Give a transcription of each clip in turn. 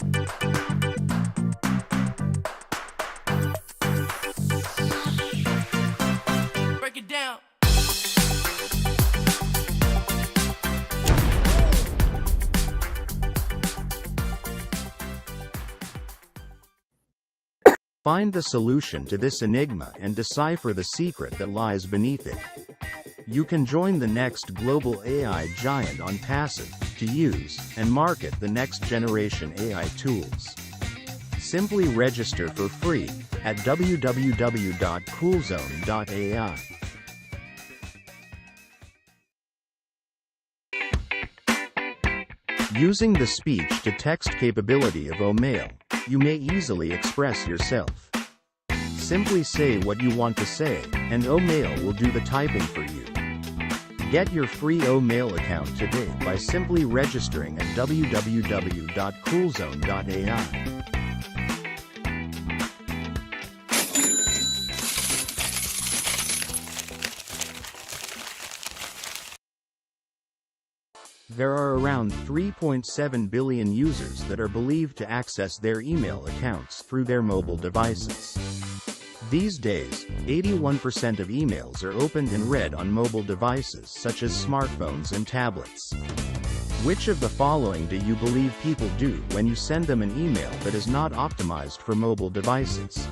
Break it down. Find the solution to this enigma and decipher the secret that lies beneath it. You can join the next global AI giant Onpassive to use and market the next generation AI tools. Simply register for free at www.coolzone.ai. Using the speech-to-text capability of O-Mail, you may easily express yourself. Simply say what you want to say, and O-Mail will do the typing for you. Get your free O-Mail account today by simply registering at www.coolzone.ai. There are around 3.7 billion users that are believed to access their email accounts through their mobile devices. These days, 81% of emails are opened and read on mobile devices such as smartphones and tablets. Which of the following do you believe people do when you send them an email that is not optimized for mobile devices?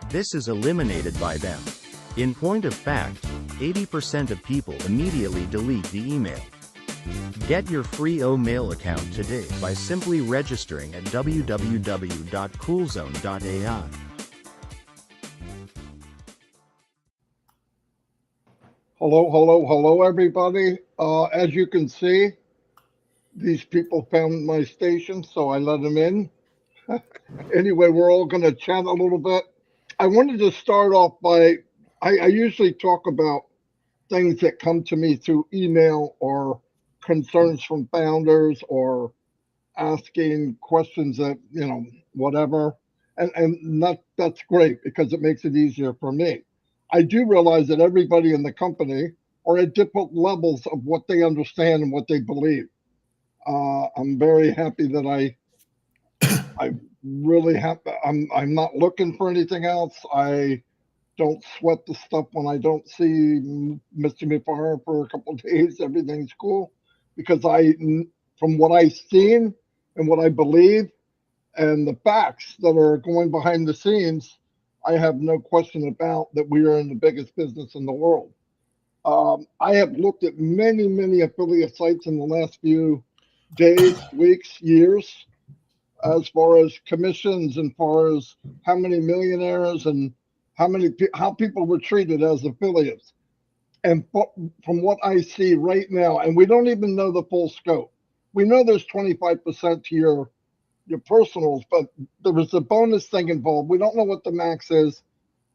This is eliminated by them. In point of fact, 80% of people immediately delete the email. Get your free O-Mail account today by simply registering at www.coolzone.ai. Hello, everybody. As you can see, these people found my station, so I let them in. Anyway, we're all going to chat a little bit. I wanted to start off by, I usually talk about things that come to me through email or concerns from founders or asking questions that, whatever. And that's great because it makes it easier for me. I do realize that everybody in the company are at different levels of what they understand and what they believe. I'm very happy that I really have. I'm not looking for anything else. I don't sweat the stuff when I don't see Mr. Mifara for a couple of days. Everything's cool because from what I've seen and what I believe and the facts that are going behind the scenes, I have no question about that we are in the biggest business in the world. I have looked at many affiliate sites in the last few days, weeks, years, as far as commissions and far as how many millionaires and how people were treated as affiliates. And from what I see right now, and we don't even know the full scope. We know there's 25% to your personals, but there was a bonus thing involved. We don't know what the max is.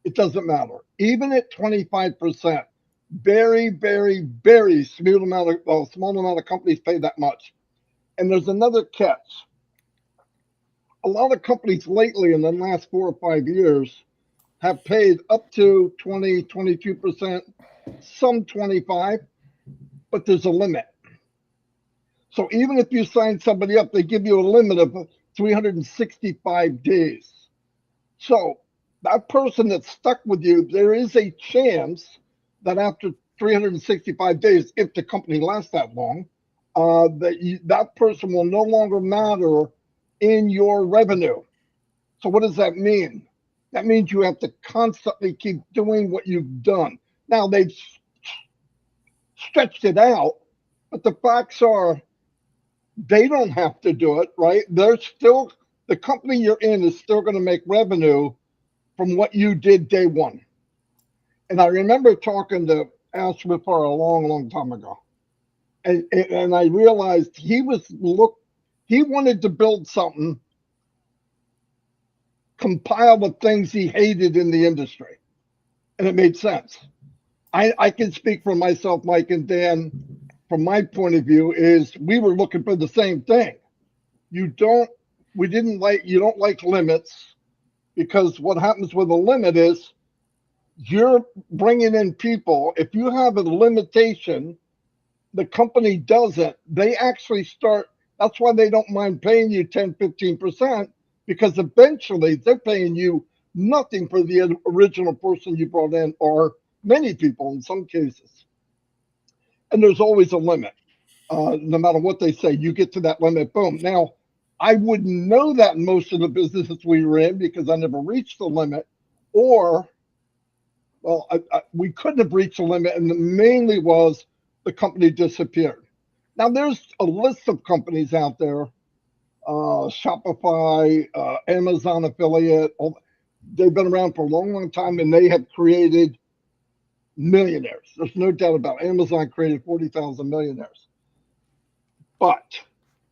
It doesn't matter. Even at 25%, very small amount of companies pay that much. And there's another catch. A lot of companies lately in the last 4 or 5 years have paid up to 20, 22%, some 25, but there's a limit. So even if you sign somebody up, they give you a limit of 365 days. So that person that's stuck with you, there is a chance that after 365 days, if the company lasts that long, that person will no longer matter in your revenue. So what does that mean? That means you have to constantly keep doing what you've done. Now they've stretched it out, but the facts are they don't have to do it, right? They're still, the company you're in is still going to make revenue from what you did day one. And I remember talking to Ash for a long time ago. And I realized he wanted to build something, compile the things he hated in the industry. And it made sense. I can speak for myself, Mike and Dan. From my point of view, is we were looking for the same thing. You don't like limits, because what happens with a limit is you're bringing in people. If you have a limitation, the company doesn't. They actually start That's why they don't mind paying you 10, 15%, because eventually they're paying you nothing for the original person you brought in, or many people in some cases. And there's always a limit. No matter what they say, you get to that limit, boom. Now, I wouldn't know that in most of the businesses we were in because I never reached the limit, or, well, we couldn't have reached the limit, and mainly was the company disappeared. Now, there's a list of companies out there, Shopify, Amazon affiliate. They've been around for a long, long time, and they have created millionaires. There's no doubt about it. Amazon created 40,000 millionaires. But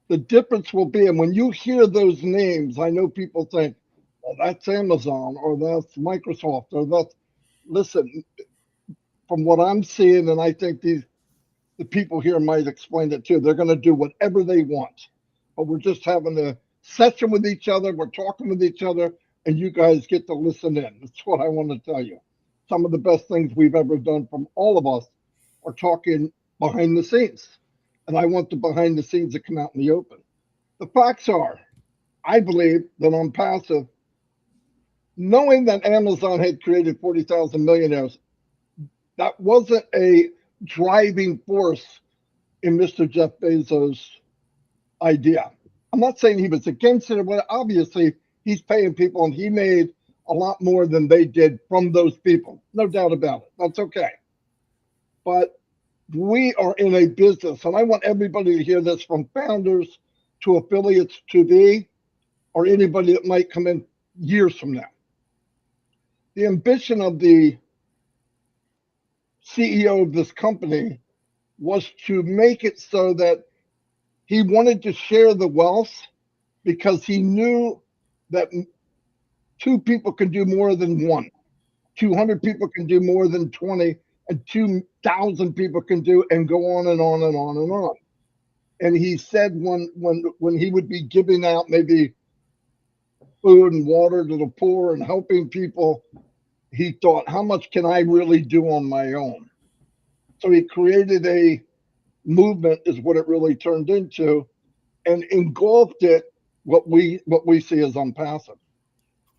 the difference will be, and when you hear those names, I know people think, well, that's Amazon or that's Microsoft or that's, listen, from what I'm seeing, and I think the people here might explain it too, they're going to do whatever they want. But we're just having a session with each other, we're talking with each other, and you guys get to listen in. That's what I want to tell you. Some of the best things we've ever done from all of us are talking behind the scenes. And I want the behind the scenes to come out in the open. The facts are, I believe that Onpassive, knowing that Amazon had created 40,000 millionaires, that wasn't a driving force in Mr. Jeff Bezos' idea. I'm not saying he was against it, but obviously he's paying people and he made a lot more than they did from those people. No doubt about it. That's okay. But we are in a business, and I want everybody to hear this, from founders to affiliates to be, or anybody that might come in years from now. The ambition of the CEO of this company was to make it so that he wanted to share the wealth, because he knew that two people can do more than one. 200 people can do more than 20, and 2,000 people can do, and go on and on and on and on. And he said when he would be giving out maybe food and water to the poor and helping people, he thought, how much can I really do on my own? So he created a movement, is what it really turned into, and engulfed it, what we see as Onpassive.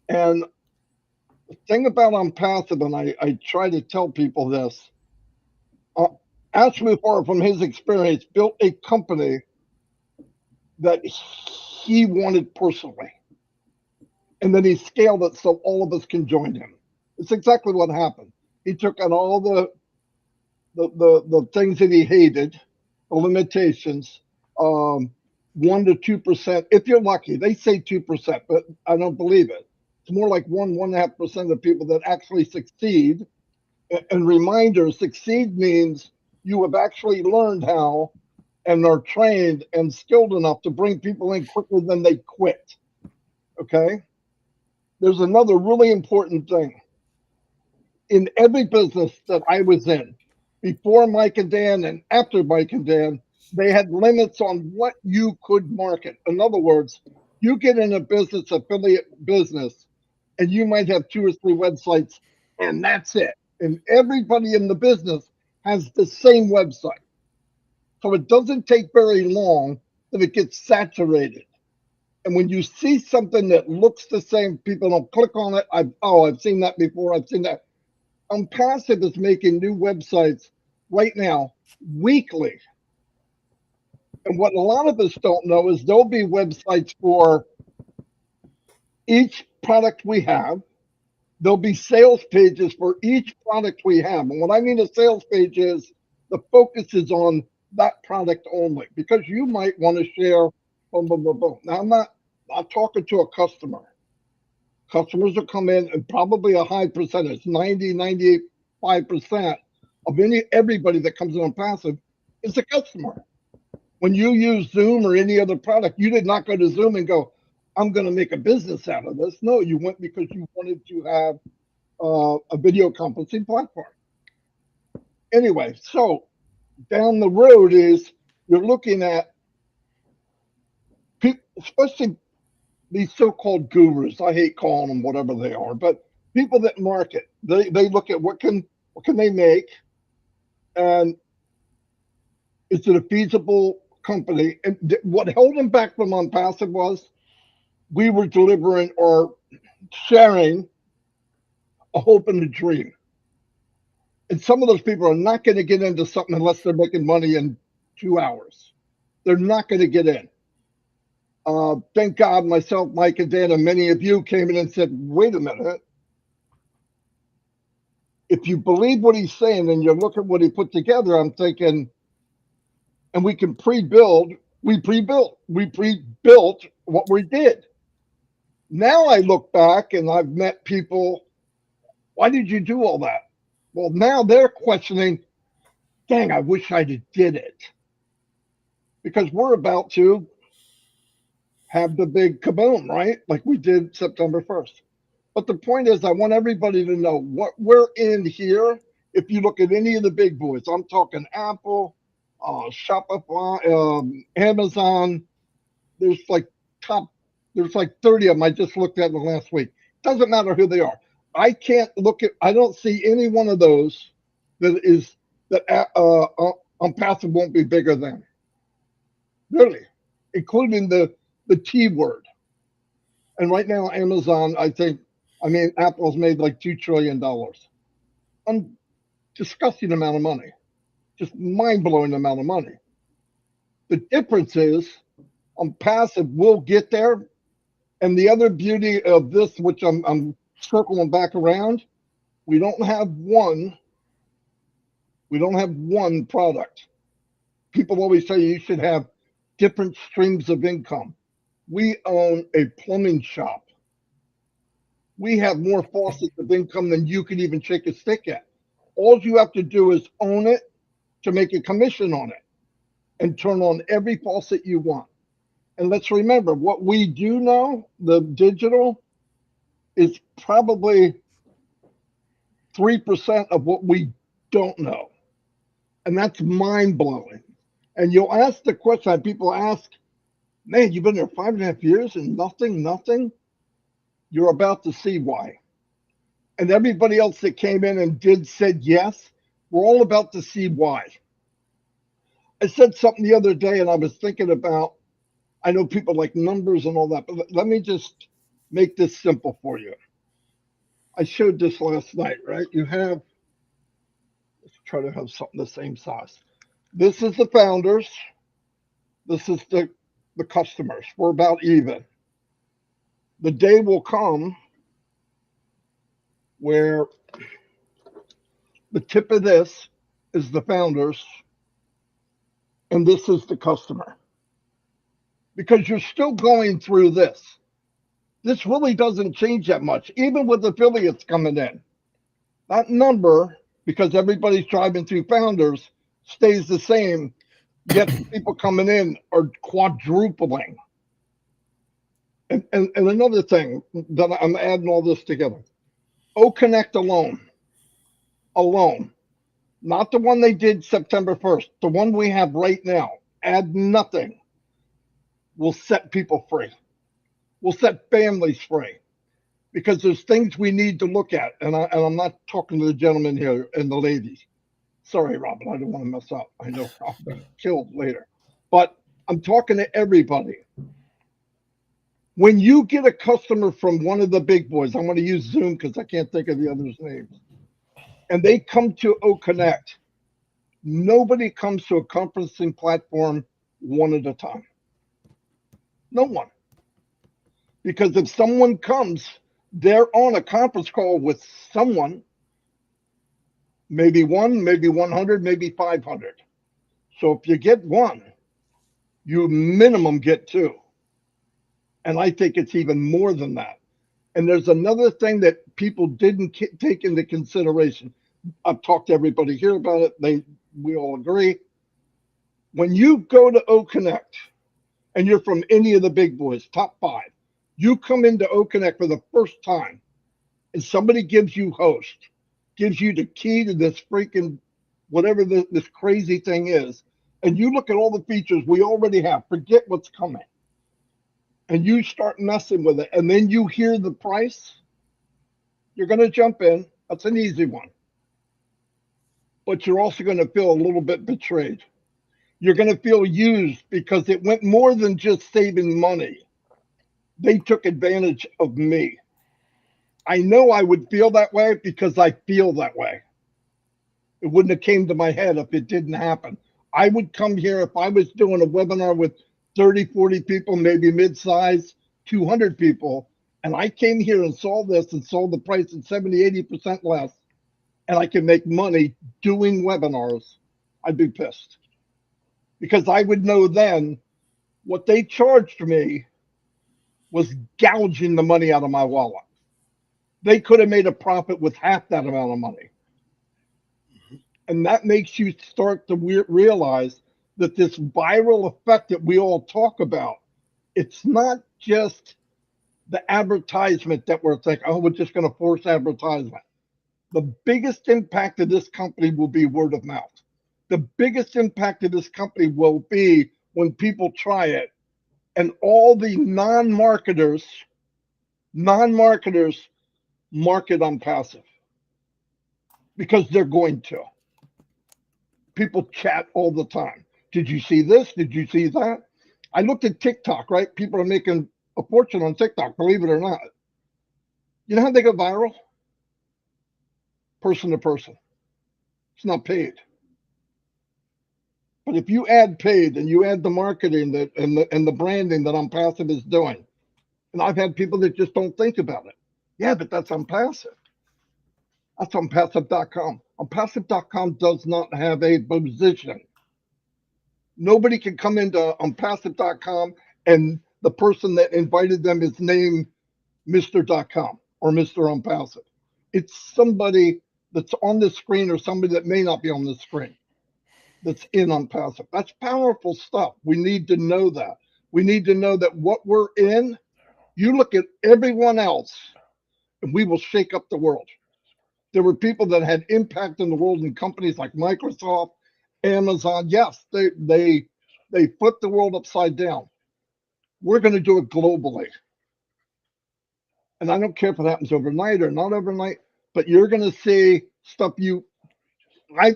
And the thing about Onpassive, and I try to tell people this, uh, Ashley Farr, from his experience, built a company that he wanted personally. And then he scaled it so all of us can join him. It's exactly what happened. He took on all the things that he hated, the limitations, 1 to 2%. If you're lucky, they say 2%, but I don't believe it. It's more like 1.5% of people that actually succeed. And reminder, succeed means you have actually learned how and are trained and skilled enough to bring people in quicker than they quit. Okay? There's another really important thing. In every business that I was in, before Mike and Dan and after Mike and Dan, they had limits on what you could market. In other words, you get in a business, affiliate business, and you might have 2 or 3 websites, and that's it. And everybody in the business has the same website. So it doesn't take very long that it gets saturated. And when you see something that looks the same, people don't click on it. I've seen that before. I've seen that. Onpassive is making new websites right now, weekly. And what a lot of us don't know is there'll be websites for each product we have. There'll be sales pages for each product we have. And what I mean a sales page is the focus is on that product only, because you might want to share boom, boom, boom, boom. Now, I'm talking to a customer. Customers will come in, and probably a high percentage, 90, 95% of everybody that comes in Onpassive is a customer. When you use Zoom or any other product, you did not go to Zoom and go, I'm going to make a business out of this. No, you went because you wanted to have a video conferencing platform. Anyway, so down the road is you're looking at people, especially these so-called gurus. I hate calling them whatever they are, but people that market, they look at what can they make, and is it a feasible company, and what held them back from Onpassive was we were delivering or sharing a hope and a dream. And some of those people are not going to get into something unless they're making money in 2 hours. They're not going to get in. Thank God myself, Mike, and Dan, and many of you came in and said, wait a minute. If you believe what he's saying and you look at what he put together, I'm thinking, and we can pre-build, we pre-built what we did. Now I look back and I've met people, why did you do all that? Well, now they're questioning, dang, I wish I did it. Because we're about to have the big kaboom, right? Like we did September 1st. But the point is, I want everybody to know what we're in here. If you look at any of the big boys, I'm talking Apple, Shopify, Amazon. There's like there's like 30 of them I just looked at in the last week. Doesn't matter who they are. I don't see any one of those that Onpassive won't be bigger than. Really, including the T word. And right now, Amazon, Apple's made like $2 trillion. Disgusting amount of money, just mind-blowing amount of money. The difference is Onpassive will get there. And the other beauty of this, which I'm circling back around, we don't have one product. People always say you should have different streams of income. We own a plumbing shop. We have more faucets of income than you can even shake a stick at. All you have to do is own it to make a commission on it and turn on every faucet you want. And let's remember, what we do know, the digital, is probably 3% of what we don't know. And that's mind-blowing. And you'll ask the question, people ask, man, you've been there 5.5 years and nothing? You're about to see why. And everybody else that came in and said yes, we're all about to see why. I said something the other day and I was thinking about, I know people like numbers and all that, but let me just make this simple for you. I showed this last night, right? Let's try to have something the same size. This is the founders. This is the customers. We're about even. The day will come where the tip of this is the founders and this is the customer. Because you're still going through this. This really doesn't change that much, even with affiliates coming in. That number, because everybody's driving through founders, stays the same, yet people coming in are quadrupling. And another thing that I'm adding all this together. O-Connect alone, not the one they did September 1st, the one we have right now, add nothing, will set people free. Will set families free. Because there's things we need to look at. And I'm not talking to the gentlemen here and the ladies. Sorry, Robin, I don't want to mess up. I know I'll be killed later. But I'm talking to everybody. When you get a customer from one of the big boys, I'm going to use Zoom because I can't think of the others' names, and they come to O-Connect, nobody comes to a conferencing platform one at a time. No one. Because if someone comes, they're on a conference call with someone, maybe one, maybe 100, maybe 500. So if you get one, you minimum get two. And I think it's even more than that. And there's another thing that people didn't take into consideration. I've talked to everybody here about it. We all agree. When you go to O-Connect and you're from any of the big boys, top 5, you come into O-Connect for the first time and somebody gives you host, gives you the key to this freaking whatever this crazy thing is, and you look at all the features we already have, forget what's coming, and you start messing with it, and then you hear the price, you're going to jump in. That's an easy one. But you're also going to feel a little bit betrayed. You're going to feel used because it went more than just saving money. They took advantage of me. I know I would feel that way because I feel that way. It wouldn't have came to my head if it didn't happen. I would come here if I was doing a webinar with 30, 40 people, maybe mid-size, 200 people, and I came here and saw this and saw the price at 70, 80% less, and I can make money doing webinars, I'd be pissed. Because I would know then what they charged me was gouging the money out of my wallet. They could have made a profit with half that amount of money. And that makes you start to realize that this viral effect that we all talk about, it's not just the advertisement that we're thinking, oh, we're just going to force advertisement. The biggest impact of this company will be word of mouth. The biggest impact of this company will be when people try it and all the non-marketers market Onpassive because they're going to. People chat all the time. Did you see this? Did you see that? I looked at TikTok, right? People are making a fortune on TikTok, believe it or not. You know how they go viral? Person to person. It's not paid. But if you add paid and you add the marketing that and the branding that Onpassive is doing, and I've had people that just don't think about it. Yeah, but that's Onpassive. That's Onpassive.com. Onpassive.com does not have a position. Nobody can come into Onpassive.com and the person that invited them is named Mr.com or Mr. Onpassive. It's somebody that's on the screen or somebody that may not be on the screen that's in Onpassive. That's powerful stuff. We need to know that. We need to know that what we're in, you look at everyone else and we will shake up the world. There were people that had impact in the world in companies like Microsoft, Amazon. Yes, they flipped the world upside down. We're going to do it globally. And I don't care if it happens overnight or not overnight, but you're going to see stuff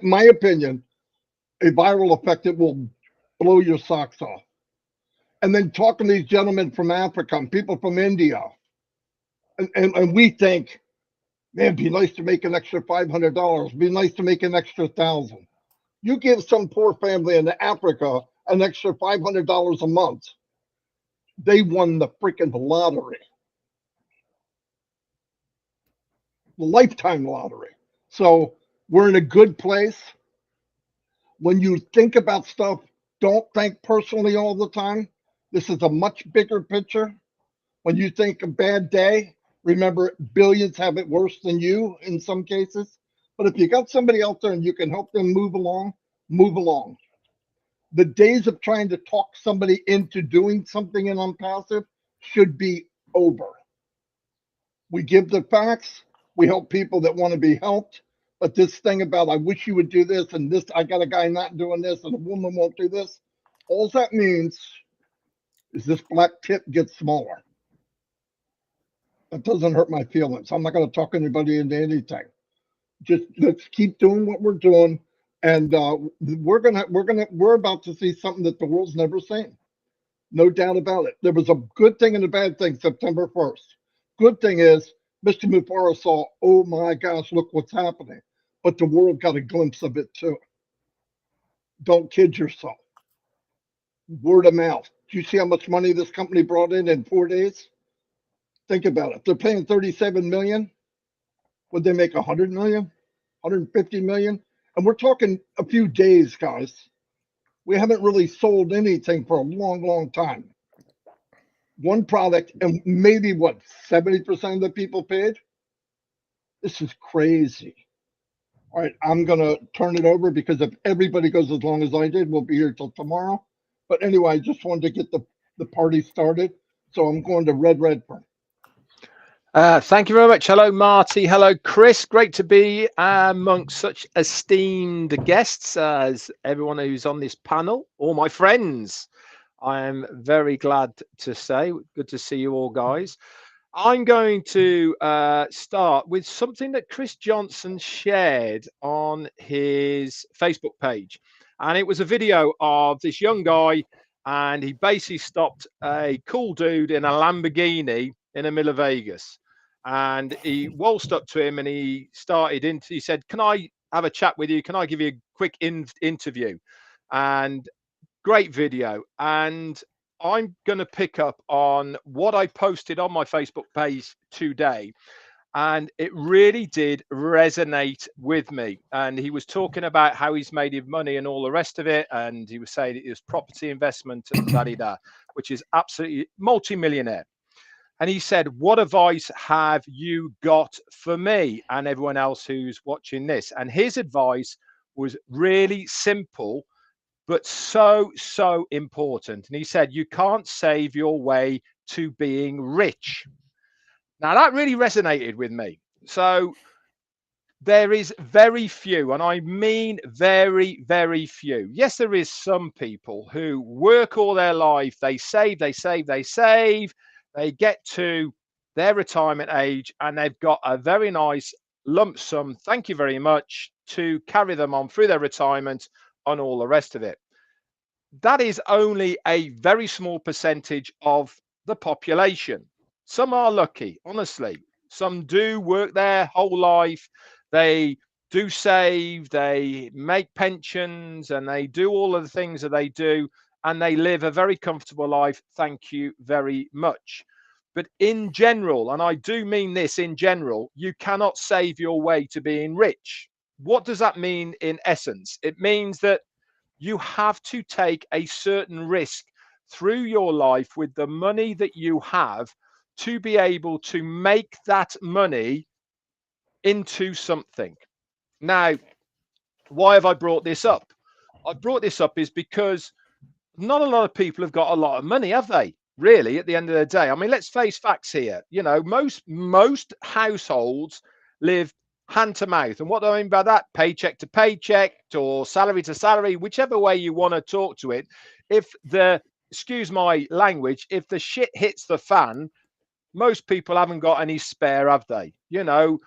my opinion, a viral effect that will blow your socks off. And then talking to these gentlemen from Africa and people from India, and we think, man, it'd be nice to make an extra $500. It'd be nice to make an extra 1,000. You give some poor family in Africa an extra $500 a month, they won the freaking lottery, the lifetime lottery. So we're in a good place. When you think about stuff, don't think personally all the time. This is a much bigger picture. When you think a bad day, remember billions have it worse than you in some cases. But if you got somebody out there and you can help them move along, move along. The days of trying to talk somebody into doing something in Onpassive should be over. We give the facts, we help people that want to be helped. But this thing about, I wish you would do this and this, I got a guy not doing this and a woman won't do this. All that means is this black tip gets smaller. That doesn't hurt my feelings. I'm not going to talk anybody into anything. Just let's keep doing what we're doing. And we're about to see something that the world's never seen. No doubt about it. There was a good thing and a bad thing September 1st. Good thing is Mr. Mufara saw, oh my gosh, look what's happening. But the world got a glimpse of it too. Don't kid yourself. Word of mouth. Do you see how much money this company brought in 4 days? Think about it. They're paying 37 million. Would they make 100 million? 150 million? And we're talking a few days, guys. We haven't really sold anything for a long, long time. One product, and maybe what, 70% of the people paid? This is crazy. All right, I'm going to turn it over because if everybody goes as long as I did, we'll be here till tomorrow. But anyway, I just wanted to get the party started. So I'm going to Red Redfern. Thank you very much. Hello, Marty. Hello, Chris. Great to be amongst such esteemed guests as everyone who's on this panel, all my friends. I am very glad to say, good to see you all, guys. I'm going to start with something that Chris Johnson shared on his Facebook page. And it was a video of this young guy, and he basically stopped a cool dude in a Lamborghini in the middle of Vegas. And he waltzed up to him and he said, "Can I have a chat with you? Can I give you a quick interview?" And great video. And I'm going to pick up on what I posted on my Facebook page today. And it really did resonate with me. And he was talking about how he's made his money and all the rest of it. And he was saying it was property investment and da-da-da, which is absolutely multi-millionaire. And he said, "What advice have you got for me and everyone else who's watching this?" And his advice was really simple, but so important. And he said, "You can't save your way to being rich." Now that really resonated with me. So there is very few, and I mean very, very few. Yes, there is some people who work all their life. They save, they save, they save. They get to their retirement age and they've got a very nice lump sum, thank you very much, to carry them on through their retirement and all the rest of it. That is only a very small percentage of the population. Some are lucky, honestly. Some do work their whole life. They do save, they make pensions, and they do all of the things that they do, and they live a very comfortable life. Thank you very much. But in general, and I do mean this in general, you cannot save your way to being rich. What does that mean in essence? It means that you have to take a certain risk through your life with the money that you have to be able to make that money into something. Now, why have I brought this up? I brought this up is because not a lot of people have got a lot of money, have they? Really, at the end of the day, I mean, let's face facts here. You know, most households live hand to mouth. And what do I mean by that? Paycheck to paycheck or salary to salary, whichever way you want to talk to it. If the, excuse my language, if the shit hits the fan, most people haven't got any spare, have they? You know,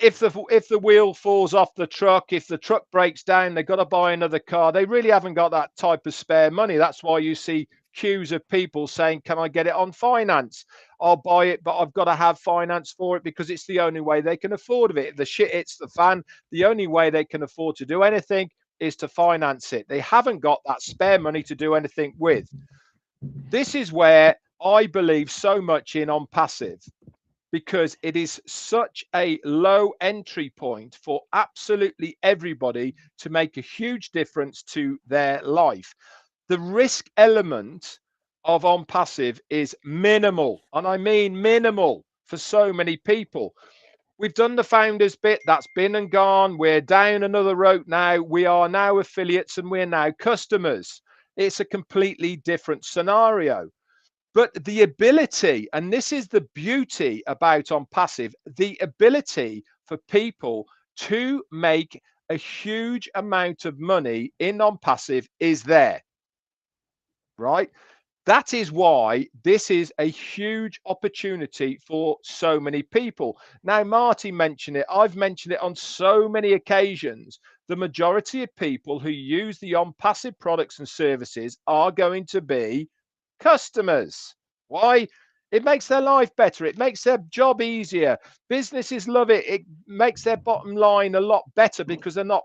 if the wheel falls off the truck, if the truck breaks down, they've got to buy another car. They really haven't got that type of spare money. That's why you see queues of people saying, "Can I get it on finance? I'll buy it, but I've got to have finance for it because it's the only way they can afford it. If the shit hits the fan, the only way they can afford to do anything is to finance it. They haven't got that spare money to do anything with." This is where I believe so much in Onpassive, because it is such a low entry point for absolutely everybody to make a huge difference to their life. The risk element of Onpassive is minimal, and I mean minimal for so many people. We've done the founders bit, that's been and gone. We're down another road now. We are now affiliates and we're now customers. It's a completely different scenario. But the ability, and this is the beauty about Onpassive, the ability for people to make a huge amount of money in Onpassive is there, right? That is why this is a huge opportunity for so many people. Now, Marty mentioned it. I've mentioned it on so many occasions. The majority of people who use the Onpassive products and services are going to be customers. Why? It makes their life better. It makes their job easier. Businesses love it. It makes their bottom line a lot better because they're not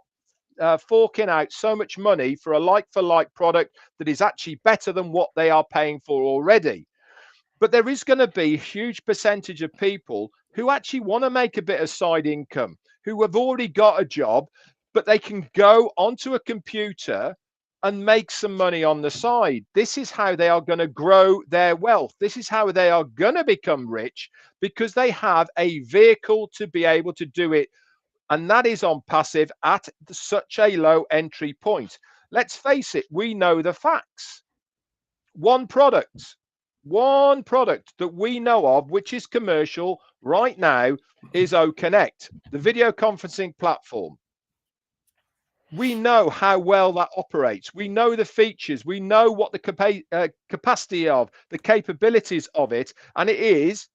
forking out so much money for a like-for-like product that is actually better than what they are paying for already. But there is going to be a huge percentage of people who actually want to make a bit of side income, who have already got a job, but they can go onto a computer and make some money on the side. This is how they are going to grow their wealth. This is how they are going to become rich, because they have a vehicle to be able to do it. And that is Onpassive at such a low entry point. Let's face it, we know the facts. One product that we know of, which is commercial right now, is O-Connect, the video conferencing platform. We know how well that operates. We know the features. We know what the capacity of, the capabilities of it, and it is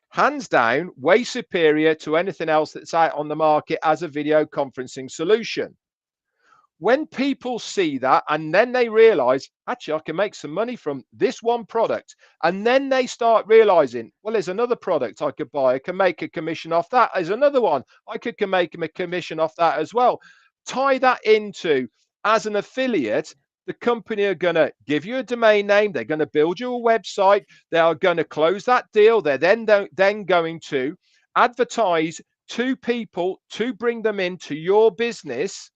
hands down way superior to anything else that's out on the market as a video conferencing solution. When people see that and then they realize, actually, I can make some money from this one product. And then they start realizing, well, there's another product I could buy. I can make a commission off that. There's another one. I could make a commission off that as well. Tie that into, as an affiliate, the company are going to give you a domain name. They're going to build you a website. They are going to close that deal. They're then going to advertise to people to bring them into your business.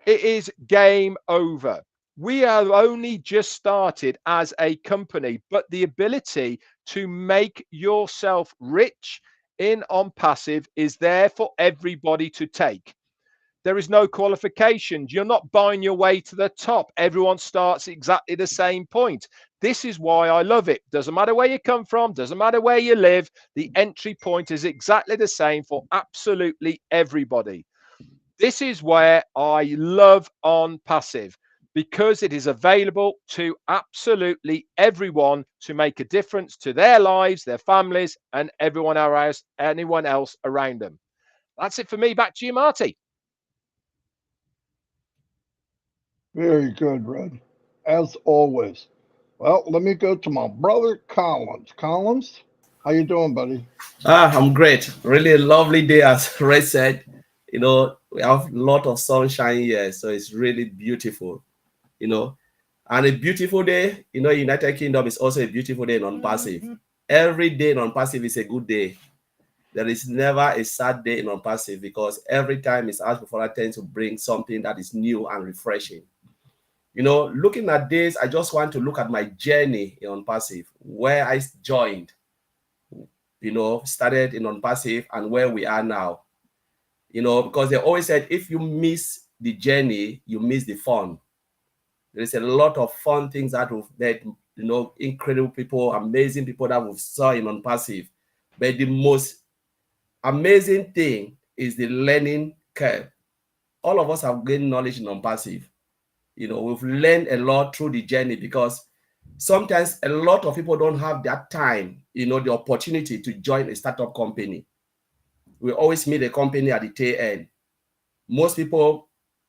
It is game over. We are only just started as a company, but the ability to make yourself rich in Onpassive is there for everybody to take. There is no qualifications. You're not buying your way to the top. Everyone starts exactly the same point. This is why I love it. Doesn't matter where you come from, doesn't matter where you live. The entry point is exactly the same for absolutely everybody. This is where I love Onpassive, because it is available to absolutely everyone to make a difference to their lives, their families, and anyone else around them. That's it for me. Back to you, Marty. Very good, Red. As always. Well, let me go to my brother Collins. Collins, how you doing, buddy? I'm great. Really a lovely day, as Ray said. You know, we have a lot of sunshine here, so it's really beautiful. You know, and a beautiful day. You know, United Kingdom is also a beautiful day in Onpassive. Every day in Onpassive is a good day. There is never a sad day in Onpassive, because every time Ms. Ashbufala tends to bring something that is new and refreshing. You know, looking at this, I just want to look at my journey in Onpassive, where I joined, you know, started in Onpassive and where we are now. You know, because they always said, if you miss the journey, you miss the fun. There is a lot of fun things that you know, incredible people, amazing people that we saw in Onpassive. But the most amazing thing is the learning curve. All of us have gained knowledge in Onpassive. You know, we've learned a lot through the journey, because sometimes a lot of people don't have that time, you know, the opportunity to join a startup company. We always meet a company at the tail end. Most people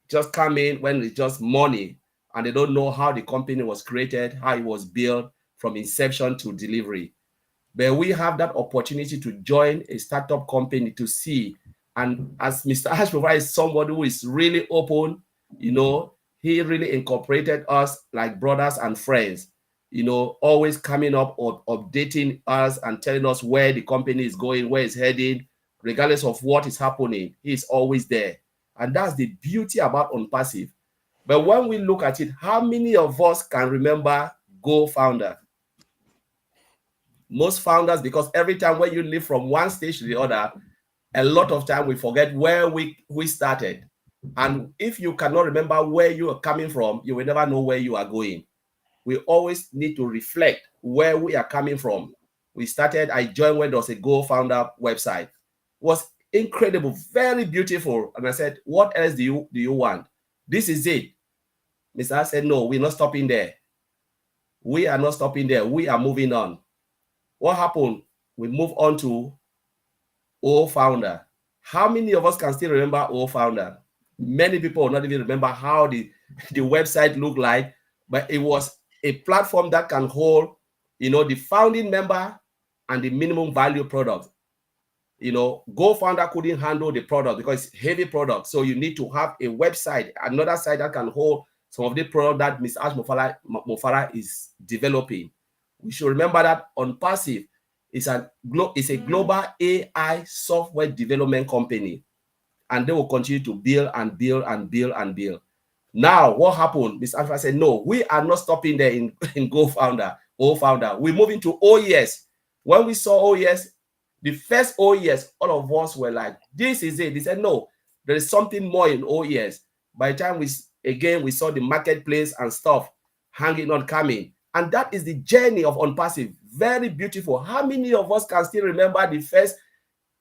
just come in when it's just money, and they don't know how the company was created, how it was built from inception to delivery. But we have that opportunity to join a startup company to see. And as Mr. Ashbufala is somebody who is really open, you know, he really incorporated us like brothers and friends, you know, always coming up or updating us and telling us where the company is going, where it's heading, regardless of what is happening. He's always there. And that's the beauty about Onpassive. But when we look at it, how many of us can remember Go Founder? Most founders, because every time when you live from one stage to the other, a lot of time we forget where we started. And if you cannot remember where you are coming from, you will never know where you are going. We always need to reflect where we are coming from. I joined when there was a Go Founder website. It was incredible, very beautiful. And I said, what else do you want? This is it. Mr. said, no, we're not stopping there. We are not stopping there. We are moving on. What happened? We move on to O-Founder. How many of us can still remember O-Founder? Many people will not even remember how the website looked like, but it was a platform that can hold, you know, the founding member and the minimum value product. You know, Go Founder couldn't handle the product because it's heavy product. So you need to have a website, another site that can hold some of the product that Ms. Ashbufala is developing. We should remember that Onpassive is a global AI software development company, and they will continue to build and build and build and build. Now, what happened? Ms. Ashbufala said, no, we are not stopping there in Go Founder, O-Founder. We're moving to OES. When we saw OES, the first OES, all of us were like, this is it. They said, no, there is something more in OES. By the time we saw the marketplace and stuff hanging on coming. And that is the journey of Onpassive. Very beautiful. How many of us can still remember the first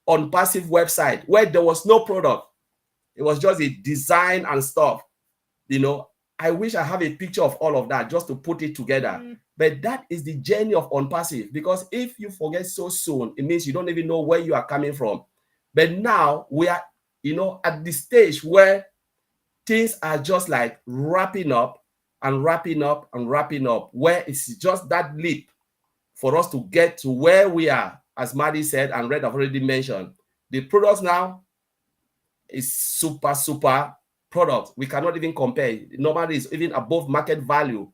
Onpassive website where there was no product? It was just a design and stuff. You know, I wish I have a picture of all of that just to put it together. But that is the journey of Onpassive, because if you forget so soon, it means you don't even know where you are coming from. But now we are, you know, at the stage where things are just like wrapping up and wrapping up and wrapping up, where it's just that leap for us to get to where we are, as Maddie said and Red have already mentioned. The products now is super product. We cannot even compare. Normally it's even above market value.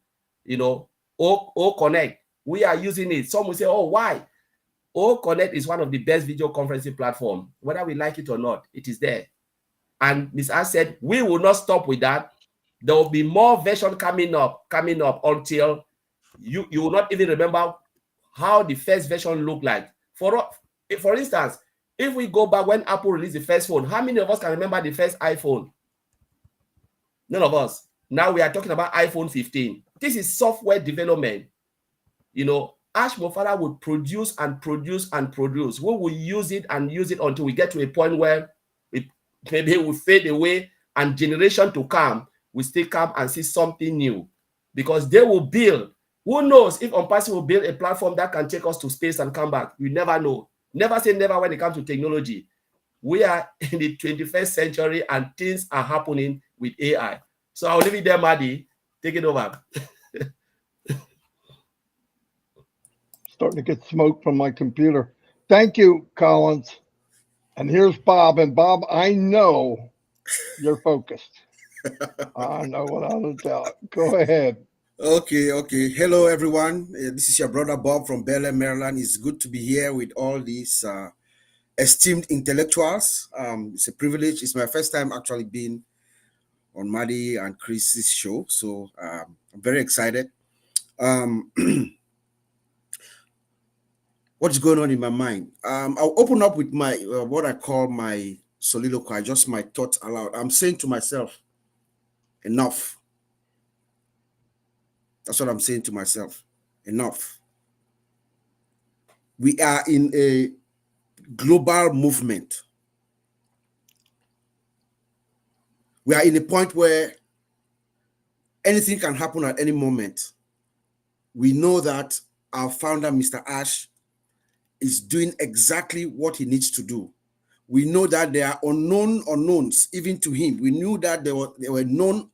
You know, O-Connect, we are using it. Some will say, oh, why? O-Connect is one of the best video conferencing platforms. Whether we like it or not, it is there. And Ms. Ash said, we will not stop with that. There will be more version coming up until you will not even remember how the first version looked like. For instance, if we go back when Apple released the first phone, how many of us can remember the first iPhone? None of us. Now we are talking about iPhone 15. This is software development. You know, Ash Mofara would produce and produce and produce. We will use it and use it until we get to a point where maybe it will fade away, and generation to come will still come and see something new, because they will build. Who knows if Onpassive will build a platform that can take us to space and come back? You never know. Never say never when it comes to technology. We are in the 21st century and things are happening with AI. So I'll leave it there, Maddie. Take it over. Starting to get smoke from my computer. Thank you, Collins. And here's Bob. And Bob, I know you're focused. I know without a doubt. Go ahead. Okay. Hello, everyone. This is your brother Bob from Bel Air, Maryland. It's good to be here with all these esteemed intellectuals. It's a privilege. It's my first time actually being on Maddie and Chris's show, so I'm very excited. What's going on in my mind? I'll open up with my what I call my soliloquy, just my thoughts aloud. I'm saying to myself, enough. That's what I'm saying to myself. Enough. We are in a global movement. We are in a point where anything can happen at any moment. We know that our founder, Mr. Ash, is doing exactly what he needs to do. We know that there are unknown unknowns, even to him. We knew that there were known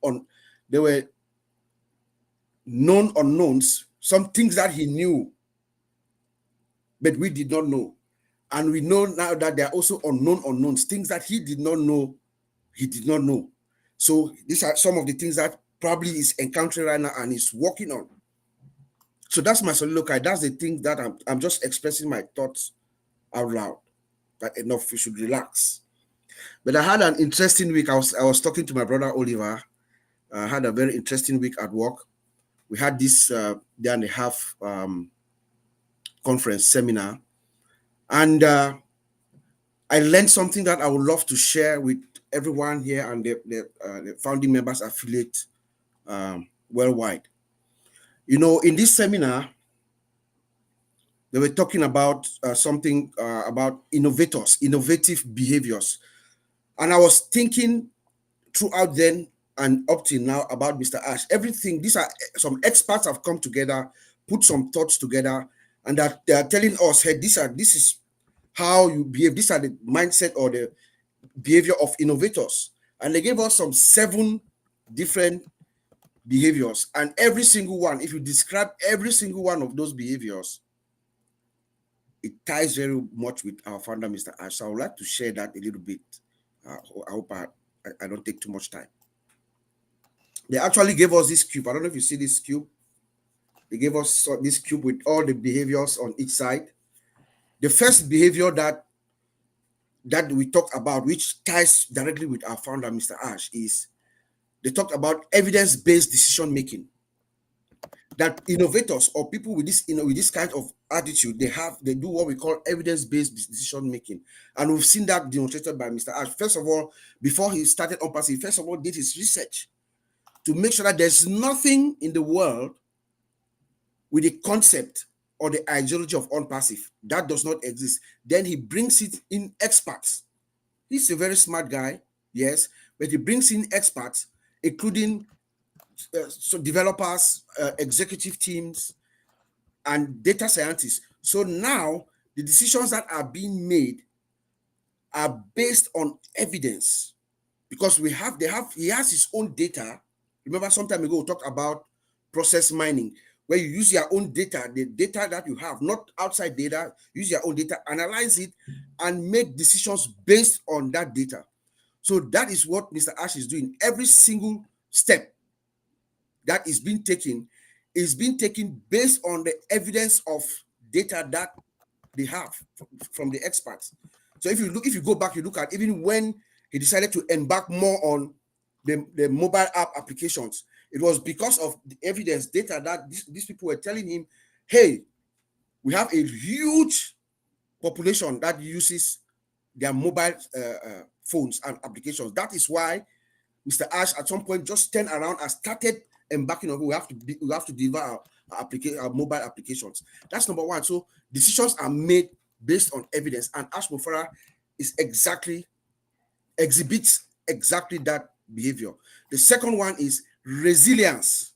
unknowns, some things that he knew, but we did not know. And we know now that there are also unknown unknowns, things that he did not know, So these are some of the things that probably is encountering right now and is working on. So that's my soliloquy. That's the thing that I'm just expressing my thoughts out loud. That enough, we should relax. But I had an interesting week. I was talking to my brother Oliver. I had a very interesting week at work. We had this day and a half conference seminar, and I learned something that I would love to share with everyone here and the founding members affiliate worldwide. You know, in this seminar, they were talking about something about innovative behaviors. And I was thinking throughout then and up till now about Mr. Ash. Everything, these are some experts have come together, put some thoughts together, and that they are telling us, hey, this is how you behave. These are the mindset or the behavior of innovators. And they gave us some 7 different behaviors. And every single one, if you describe every single one of those behaviors, it ties very much with our founder, Mr. Ash. So I would like to share that a little bit. I hope I don't take too much time. They actually gave us this cube. I don't know if you see this cube. They gave us this cube with all the behaviors on each side. The first behavior that we talked about, which ties directly with our founder, Mr. Ash, is they talked about evidence-based decision making. That innovators or people with this, with this kind of attitude, they do what we call evidence-based decision making, and we've seen that demonstrated by Mr. Ash. First of all, before he started Onpassive, first of all, did his research to make sure that there's nothing in the world with the concept or the ideology of Onpassive that does not exist. Then he brings it in experts. He's a very smart guy, yes, but he brings in experts, including so developers, executive teams, and data scientists. So now the decisions that are being made are based on evidence. because he has his own data. Remember, some time ago we talked about process mining, where you use your own data, the data that you have, not outside data, use your own data, analyze it, and make decisions based on that data. So that is what Mr. Ash is doing. Every single step that is being taken based on the evidence of data that they have from the experts. So if you go back, you look at even when he decided to embark more on the mobile app applications, it was because of the evidence data that these people were telling him, hey, we have a huge population that uses their mobile phones and applications. That is why Mr. Ash at some point just turned around and started embarking on we have to deliver our mobile applications. That's number one. So decisions are made based on evidence, and Ash Mufara exhibits exactly that behavior. The second one is resilience.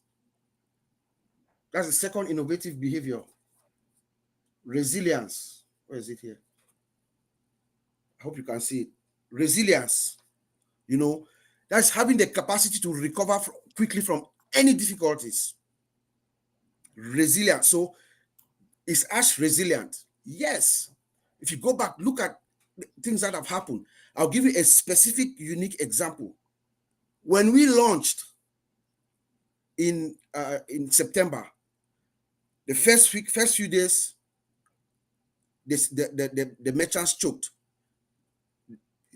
That's the second innovative behavior. Resilience. Where is it here? I hope you can see it. Resilience. That's having the capacity to recover quickly from any difficulties. Resilience. So is Ash resilient? Yes. If you go back, look at things that have happened. I'll give you a specific, unique example. When we launched in September, the first few days, the merchants choked.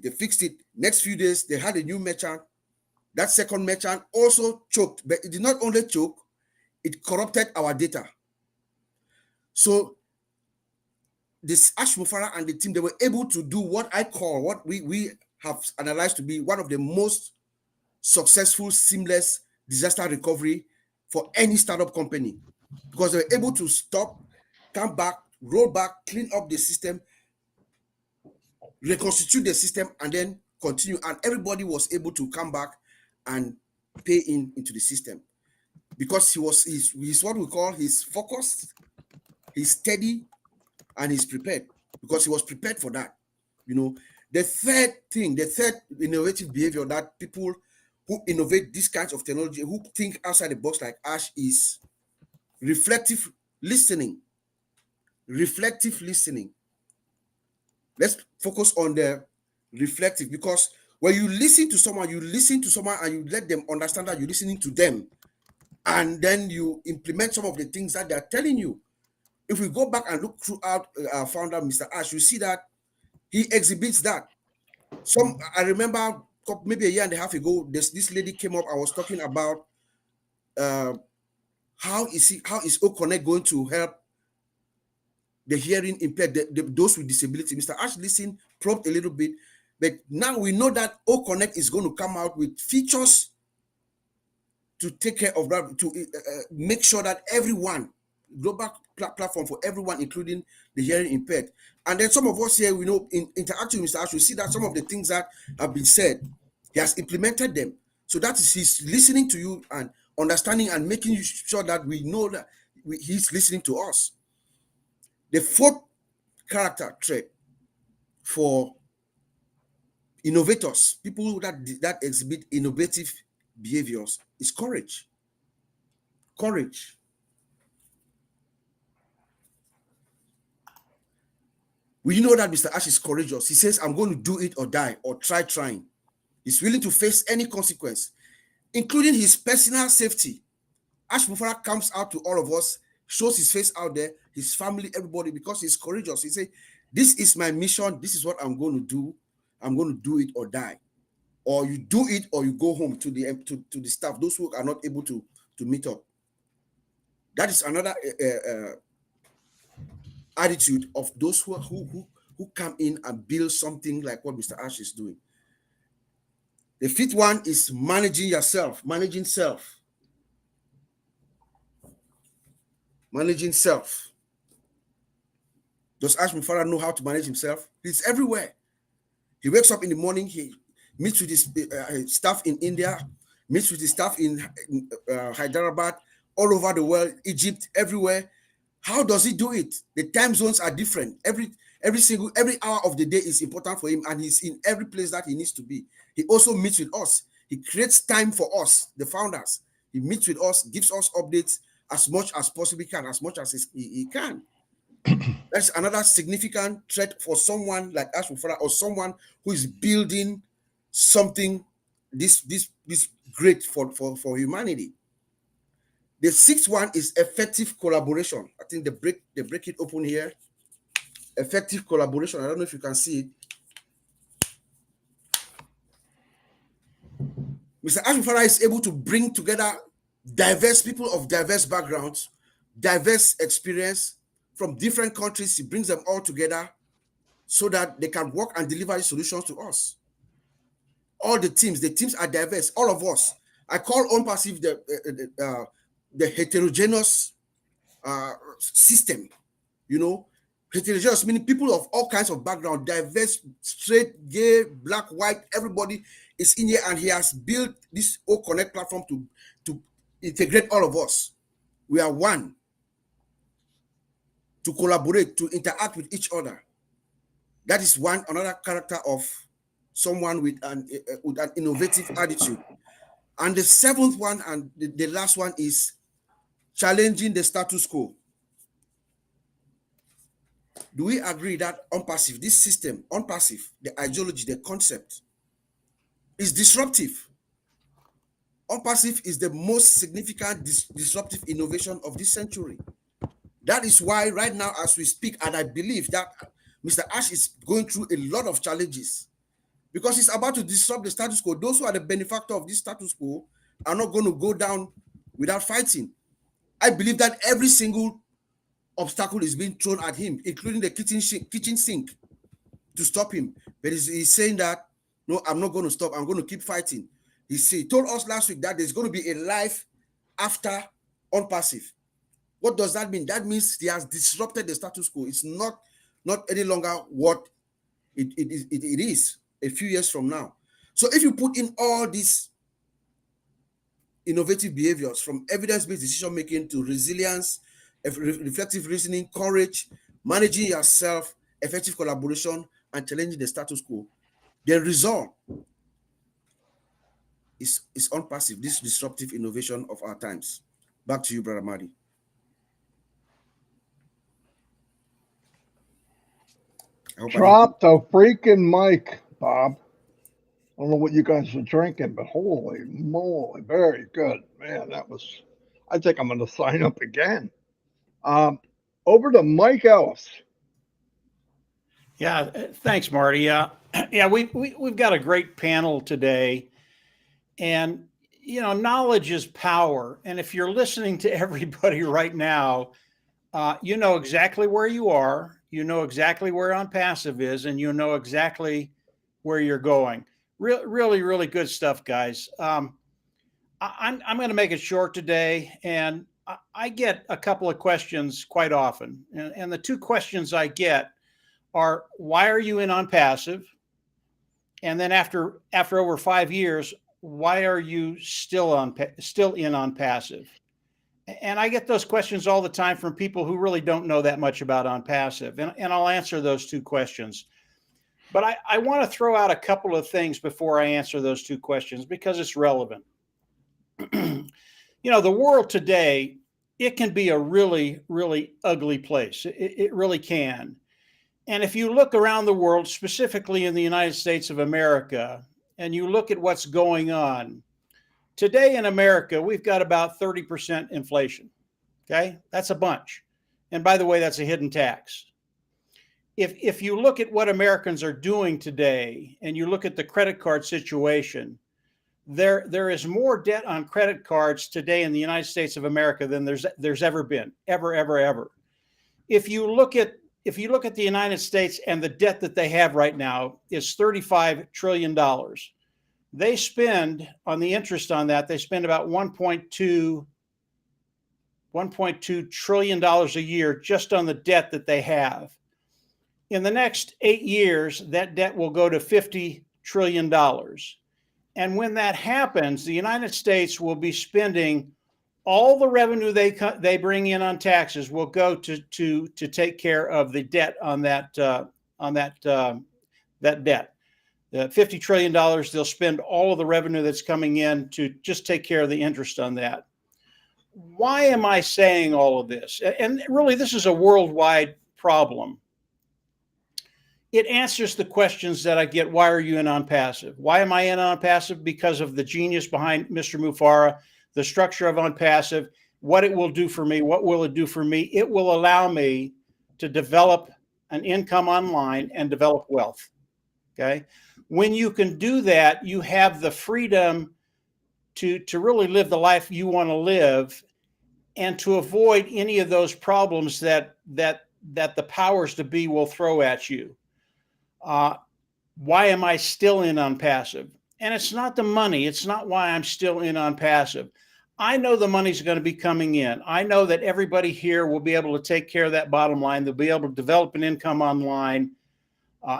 They fixed it. Next few days, they had a new merchant. That second merchant also choked, but it did not only choke, it corrupted our data. So this Ash Mufara and the team, they were able to do what we have analyzed to be one of the most successful, seamless disaster recovery for any startup company, because they were able to stop, come back, roll back, clean up the system, reconstitute the system, and then continue. And everybody was able to come back and pay into the system, because he's what we call, he's focused, he's steady, and he's prepared, because he was prepared for that. The third innovative behavior that people who innovate these kinds of technology, who think outside the box like Ash, is reflective listening. Reflective listening. Let's focus on the reflective, because when you listen to someone and you let them understand that you're listening to them, and then you implement some of the things that they're telling you. If we go back and look throughout our founder, Mr. Ash, you see that he exhibits that. I remember maybe a year and a half ago, this lady came up. I was talking about how is O-Connect going to help the hearing impaired, those with disability. Mr. Ash listened, probed a little bit, but now we know that O-Connect is going to come out with features to take care of that, to make sure that everyone, global platform for everyone, including the hearing impaired. And then some of us here, we know, in interacting with Mr. Ash, we see that some of the things that have been said, he has implemented them. So that is, he's listening to you and understanding and making sure that we know that he's listening to us. The fourth character trait for innovators, people that exhibit innovative behaviors, is courage. Courage. We know that Mr. Ash is courageous. He says, I'm going to do it or die, or try trying. He's willing to face any consequence, including his personal safety. Ash Mufara comes out to all of us, shows his face out there, his family, everybody, because he's courageous. He says, this is my mission. This is what I'm going to do. I'm going to do it or die. Or you do it or you go home to the staff, those who are not able to meet up. That is another attitude of those who come in and build something like what Mr. Ash is doing. The fifth one is managing yourself, managing self. Managing self. Does Ash Mufara know how to manage himself? He's everywhere. He wakes up in the morning, he meets with his staff in India, meets with his staff in Hyderabad, all over the world, Egypt, everywhere, How does he do it? The time zones are different. Every hour of the day is important for him, and he's in every place that he needs to be. He also meets with us. He creates time for us, the founders. He meets with us, gives us updates as much as possibly can, as much as he can. That's another significant threat for someone like Ash Mufara, or someone who is building something this great for humanity. The sixth one is effective collaboration. I think they break it open here. Effective collaboration. I don't know if you can see it. Mr. Ash Mufara is able to bring together diverse people of diverse backgrounds, diverse experience from different countries. He brings them all together so that they can work and deliver solutions to us. All the teams are diverse, all of us. I call Onpassive the heterogeneous system, you know. Heterogeneous meaning people of all kinds of background, diverse, straight, gay, black, white, everybody is in here, and he has built this O-Connect platform to integrate all of us. We are one, to collaborate, to interact with each other. That is another character of someone with an innovative attitude. And the seventh one, and the last one, is challenging the status quo. Do we agree that Onpassive, this system, Onpassive, the ideology, the concept, is disruptive? Onpassive is the most significant disruptive innovation of this century. That is why right now, as we speak, and I believe that Mr. Ash is going through a lot of challenges, because he's about to disrupt the status quo. Those who are the benefactor of this status quo are not going to go down without fighting. I believe that every single obstacle is being thrown at him, including the kitchen sink, to stop him. But he's saying that, no, I'm not going to stop. I'm going to keep fighting. He told us last week that there's going to be a life after Onpassive. What does that mean? That means he has disrupted the status quo. It's not any longer what it is a few years from now. So if you put in all these innovative behaviors, from evidence-based decision-making to resilience, reflective reasoning, courage, managing yourself, effective collaboration, and challenging the status quo, the result is Onpassive, this disruptive innovation of our times. Back to you, Brother Madi. Drop the freaking mic, Bob. I don't know what you guys are drinking, but holy moly, very good. Man, I think I'm going to sign up again. Over to Mike Ellis. Yeah, thanks, Marty. Yeah, we've got a great panel today, and knowledge is power. And if you're listening to everybody right now, you know exactly where you are, you know exactly where Onpassive is, and you know exactly where you're going. Really, really good stuff, guys. I'm going to make it short today, and I get a couple of questions quite often, and the two questions I get are, why are you in Onpassive? And then after over 5 years, why are you still in Onpassive? And I get those questions all the time from people who really don't know that much about Onpassive, and I'll answer those two questions. But I want to throw out a couple of things before I answer those two questions, because it's relevant. The world today, it can be a really, really ugly place. It really can. And if you look around the world, specifically in the United States of America, and you look at what's going on, today in America, we've got about 30% inflation. Okay, that's a bunch. And by the way, that's a hidden tax. If you look at what Americans are doing today, and you look at the credit card situation, there is more debt on credit cards today in the United States of America than there's ever been, ever. If you look at the United States, and the debt that they have right now is $35 trillion. They spend, on the interest on that, they spend about $1.2 trillion a year just on the debt that they have. In the next 8 years, that debt will go to $50 trillion. And when that happens, the United States will be spending all the revenue they bring in on taxes will go to take care of the debt on that debt. $50 trillion, they'll spend all of the revenue that's coming in to just take care of the interest on that. Why am I saying all of this? And really, this is a worldwide problem. It answers the questions that I get. Why are you in Onpassive? Why am I in Onpassive? Because of the genius behind Mr. Mufareh, the structure of Onpassive, what it will do for me. What will it do for me? It will allow me to develop an income online and develop wealth. Okay. When you can do that, you have the freedom to really live the life you want to live and to avoid any of those problems that the powers to be will throw at you. Why am I still in Onpassive? And it's not the money. It's not why I'm still in Onpassive. I know the money's going to be coming in. I know that everybody here will be able to take care of that bottom line. They'll be able to develop an income online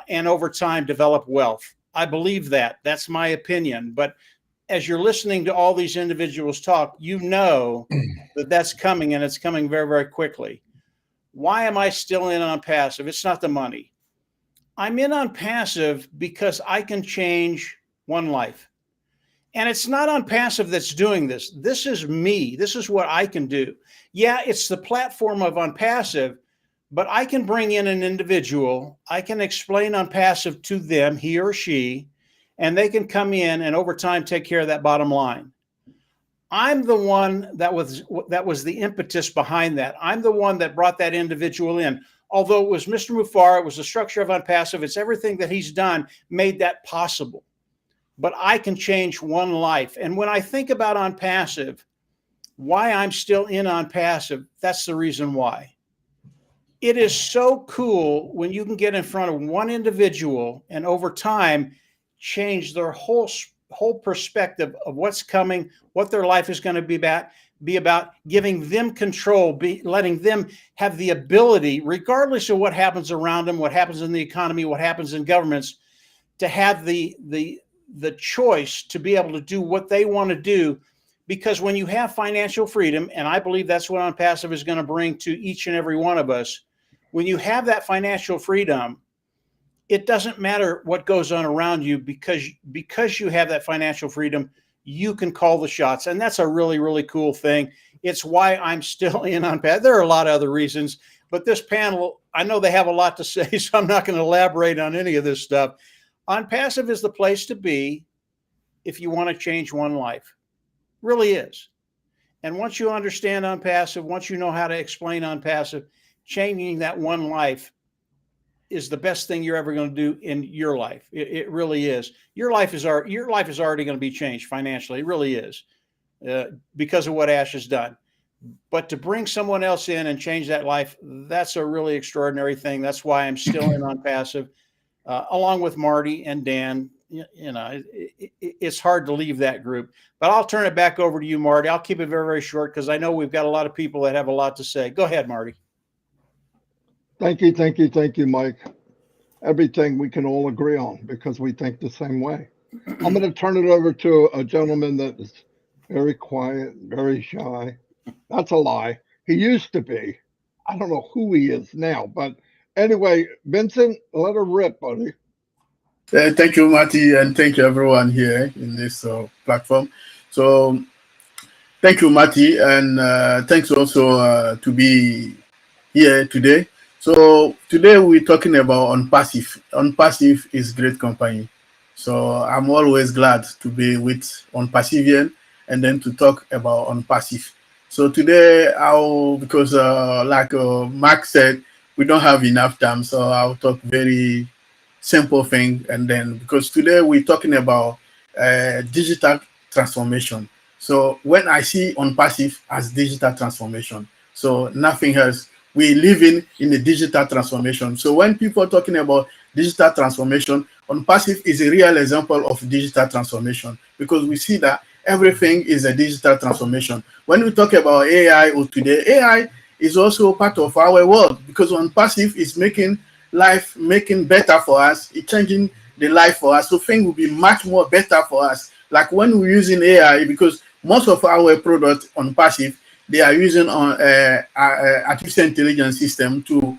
and over time develop wealth. I believe that. That's my opinion. But as you're listening to all these individuals talk, you know that that's coming, and it's coming very, very quickly. Why am I still in Onpassive? It's not the money. I'm in Onpassive because I can change one life. And it's not Onpassive that's doing this. This is me. This is what I can do. Yeah, it's the platform of Onpassive, but I can bring in an individual. I can explain Onpassive to them, he or she, and they can come in and over time take care of that bottom line. I'm the one that was the impetus behind that. I'm the one that brought that individual in. Although it was Mr. Mufareh, it was the structure of Onpassive, it's everything that he's done made that possible. But I can change one life. And when I think about Onpassive, why I'm still in Onpassive, that's the reason why. It is so cool when you can get in front of one individual and over time change their whole perspective of what's coming, what their life is going to be about, giving them control, letting them have the ability, regardless of what happens around them, what happens in the economy, what happens in governments, to have the choice to be able to do what they want to do. Because when you have financial freedom, and I believe that's what Onpassive is going to bring to each and every one of us, when you have that financial freedom, it doesn't matter what goes on around you, because you have that financial freedom, you can call the shots. And that's a really, really cool thing. It's why I'm still in Onpassive. There are a lot of other reasons, but this panel, I know they have a lot to say, so I'm not going to elaborate on any of this stuff. Onpassive is the place to be if you want to change one life. Really is. And once you understand Onpassive, once you know how to explain Onpassive, changing that one life is the best thing you're ever going to do in your life. It really is. Your life is already going to be changed financially. It really is, because of what Ash has done. But to bring someone else in and change that life, that's a really extraordinary thing. That's why I'm still in Onpassive, along with Marty and Dan. You know, it's hard to leave that group. But I'll turn it back over to you, Marty. I'll keep it very, very short because I know we've got a lot of people that have a lot to say. Go ahead, Marty. Thank you, Mike. Everything we can all agree on because we think the same way. I'm going to turn it over to a gentleman that is very quiet, very shy. That's a lie. He used to be. I don't know who he is now, but anyway, Vincent, let her rip, buddy. Thank you, Marty, and thank you everyone here in this platform. So thank you, Marty, and thanks also to be here today. So today we're talking about Onpassive. Onpassive is great company. So I'm always glad to be with Onpassivian and then to talk about Onpassive. So today because like Mark said, we don't have enough time, so I'll talk very simple thing. And then because today we're talking about digital transformation. So when I see Onpassive as digital transformation, so nothing else. We live in a digital transformation. So when people are talking about digital transformation, Onpassive is a real example of digital transformation because we see that everything is a digital transformation. When we talk about AI or today, AI is also part of our world because Onpassive is making better for us. It's changing the life for us. So things will be much more better for us. Like when we're using AI, because most of our products on passive, they are using on artificial intelligence system to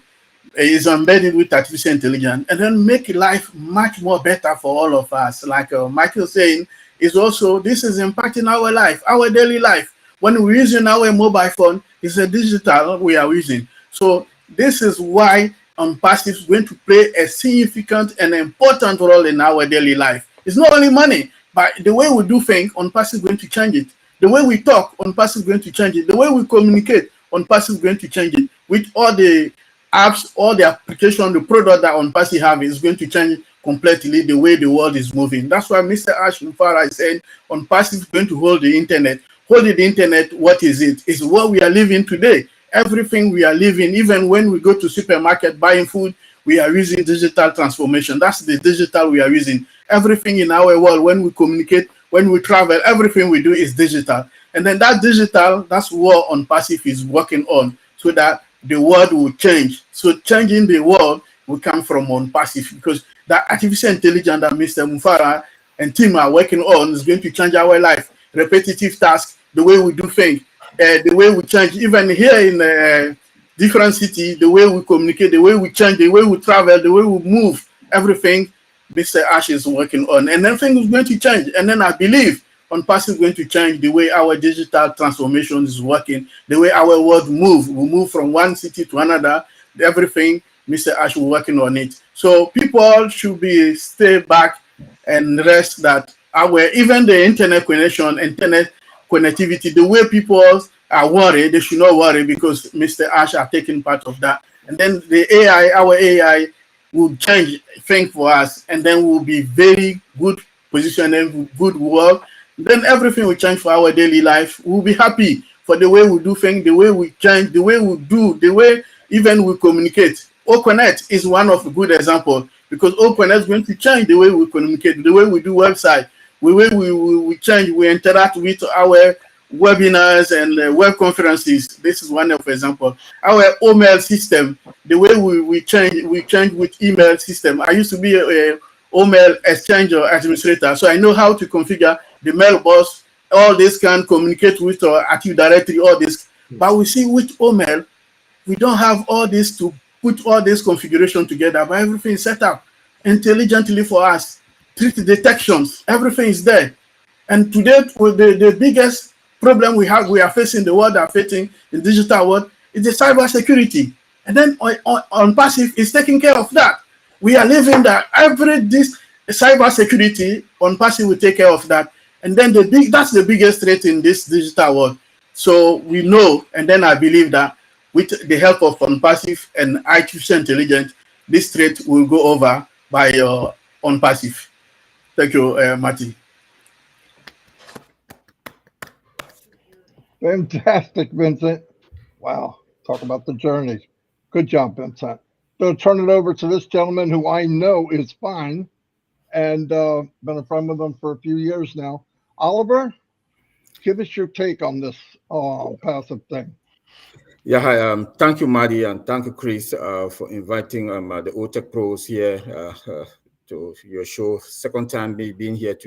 is embedded with artificial intelligence and then make life much more better for all of us. Like Michael saying, is also this is impacting our life, our daily life. When we're using our mobile phone, it's a digital we are using. So this is why Onpassive is going to play a significant and important role in our daily life. It's not only money, but the way we do things, Onpassive is going to change it. The way we talk, Onpassive is going to change it. The way we communicate, Onpassive is going to change it. With all the apps, all the application, the product that Onpassive have is going to change completely the way the world is moving. That's why Mr. Ash Mufara is saying Onpassive is going to hold the internet. Holding the internet, what is it? It's what we are living today. Everything we are living, even when we go to supermarket buying food, we are using digital transformation. That's the digital we are using. Everything in our world, when we communicate, when we travel, everything we do is digital. And then that digital, that's what Onpassive is working on, so that the world will change. So changing the world will come from Onpassive, because that artificial intelligence that Mr. Mufara and team are working on is going to change our life. Repetitive tasks, the way we do things, the way we change, even here in different cities, the way we communicate, the way we change, the way we travel, the way we move, everything Mr. Ash is working on. And everything is going to change. And then I believe Onpassive is going to change the way our digital transformation is working, the way our world move. We move from one city to another, everything Mr. Ash is working on it. So people should be stay back and rest that even the internet connection, internet connectivity, the way people are worried, they should not worry, because Mr. Ash are taking part of that. And then the AI, our AI will change things for us, and then we'll be very good position and good world. Then everything will change for our daily life. We'll be happy for the way we do things, the way we change, the way we do, the way even we communicate. O-Connect is one of a good example, because O-Connect is going to change the way we communicate, the way we do website, the way we change, we interact with our webinars and web conferences. This is one of example. Our email system, the way we change with email system. I used to be a email exchanger administrator, so I know how to configure the mailbox. All this can communicate with our Active Directory, all this. But we see with email, we don't have all this to put all this configuration together, but everything is set up intelligently for us. Treat detections, everything is there. And today, with the biggest problem we are facing, the world are facing in digital world, is the cyber security. And then Onpassive is taking care of that. We are living that this cyber security, Onpassive will take care of that. And then that's the biggest threat in this digital world. So we know, and then I believe that with the help of Onpassive and artificial intelligence, this threat will go over by Onpassive. Thank you, Marty. Fantastic, Vincent. Wow. Talk about the journey. Good job, Vincent. So turn it over to this gentleman who I know is fine, and been a friend with him for a few years now. Oliver, give us your take on this passive thing. Yeah, hi. Thank you, Maddie, and thank you, Chris, for inviting the O-Tech pros here to your show. Second time me being here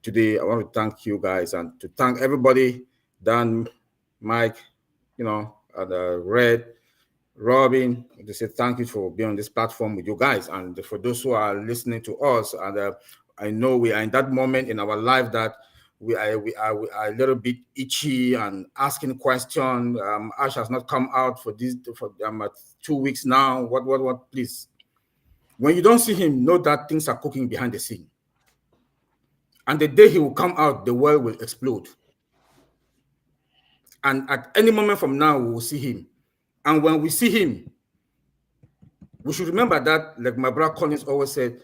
today. I want to thank you guys and to thank everybody, Dan, Mike, and Red, Robin, to say thank you for being on this platform with you guys, and for those who are listening to us. And I know we are in that moment in our life that we are a little bit itchy and asking questions. Ash has not come out for 2 weeks now. What? Please, when you don't see him, know that things are cooking behind the scene. And the day he will come out, the world will explode. And at any moment from now, we will see him. And when we see him, we should remember that, like my brother Collins always said,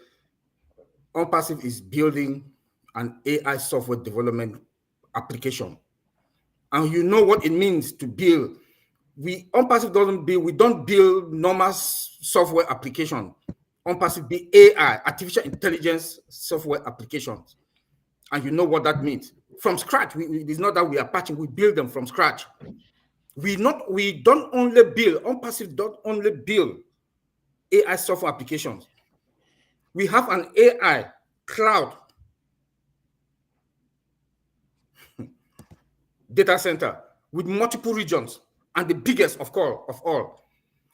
Onpassive is building an AI software development application. And you know what it means to build. Onpassive doesn't build, we don't build normal software application. Onpassive build AI, artificial intelligence software applications. And you know what that means. From scratch, it's not that we are patching, we build them from scratch. We don't only build, Onpassive don't only build AI software applications. We have an AI cloud. data center with multiple regions and the biggest of all.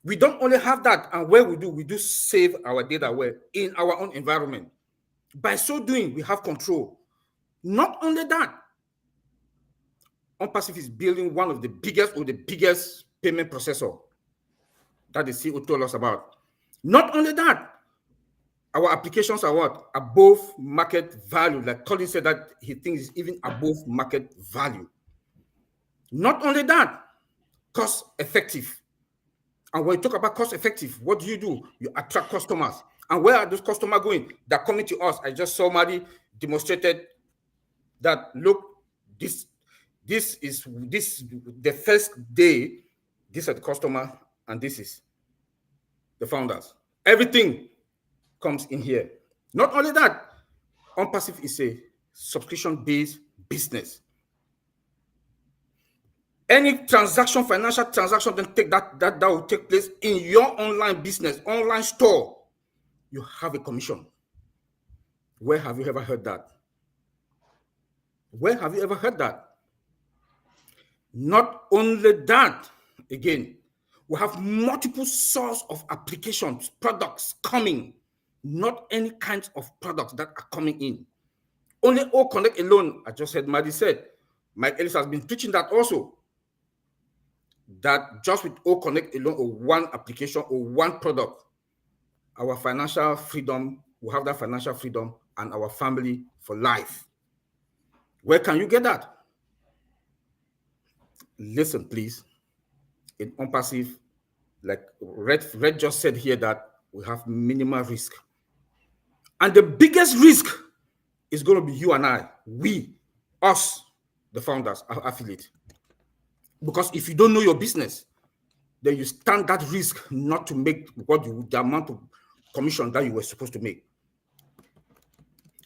We don't only have that, and where we do save our data well in our own environment. By so doing, we have control. Not only that, Onpassive is building one of the biggest payment processor that the CEO told us about. Not only that, our applications are what? Above market value. Like Colin said that he thinks it's even above market value. Not only that, cost effective. And when you talk about cost effective, what do? You attract customers. And where are those customers going? They're coming to us. I just saw Madi demonstrated that, look, this is the first day, these are the customer, and this is the founders. Everything comes in here. Not only that, Onpassive is a subscription-based business. Any transaction, financial transaction, that will take place in your online business, online store, you have a commission. Where have you ever heard that? Where have you ever heard that? Not only that, again, we have multiple sources of applications, products coming, not any kinds of products that are coming in. Only O-Connect alone, I just heard Madi said, Mike Ellis has been preaching that also, that just with O-Connect alone, or one application or one product, our financial freedom, we have that financial freedom and our family for life. Where can you get that? Listen, please. In Onpassive, like Red just said here, that we have minimal risk. And the biggest risk is going to be you and I, us, the founders, our affiliate. Because if you don't know your business, then you stand that risk not to make the amount of commission that you were supposed to make.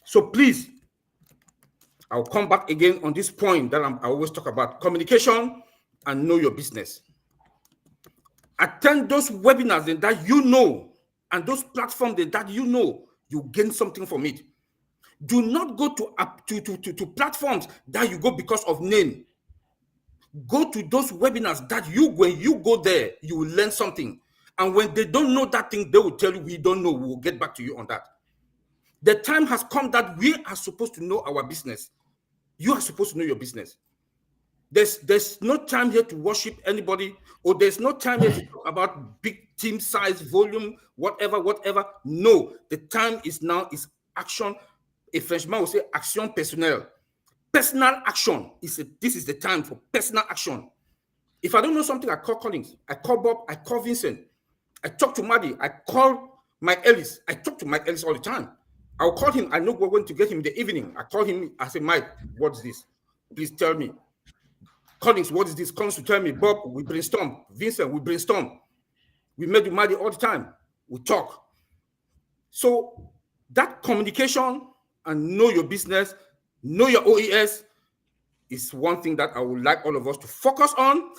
So please, I'll come back again on this point that I always talk about: communication and know your business. Attend those webinars that you know, and those platforms that you know, you gain something from it. Do not go to platforms that you go because of name. Go to those webinars that when you go there, you will learn something. And when they don't know that thing, they will tell you, we don't know, we'll get back to you on that. The time has come that we are supposed to know our business. You are supposed to know your business. There's no time here to worship anybody, or there's no time here to talk about big team size, volume, whatever. No, the time is now, is action. A Frenchman will say action personnelle. Personal action. This is the time for personal action. If I don't know something, I call Collins, I call Bob, I call Vincent, I talk to Maddie, I call Mike Ellis. I talk to Mike Ellis all the time. I'll call him. I know we're going to get him in the evening. I call him. I say, Mike, what's this? Please tell me. Collins, what is this? Collins to tell me. Bob, we brainstorm. Vincent, we brainstorm. We meet with Maddie all the time. We talk. So that communication and know your business, know your OES is one thing that I would like all of us to focus on,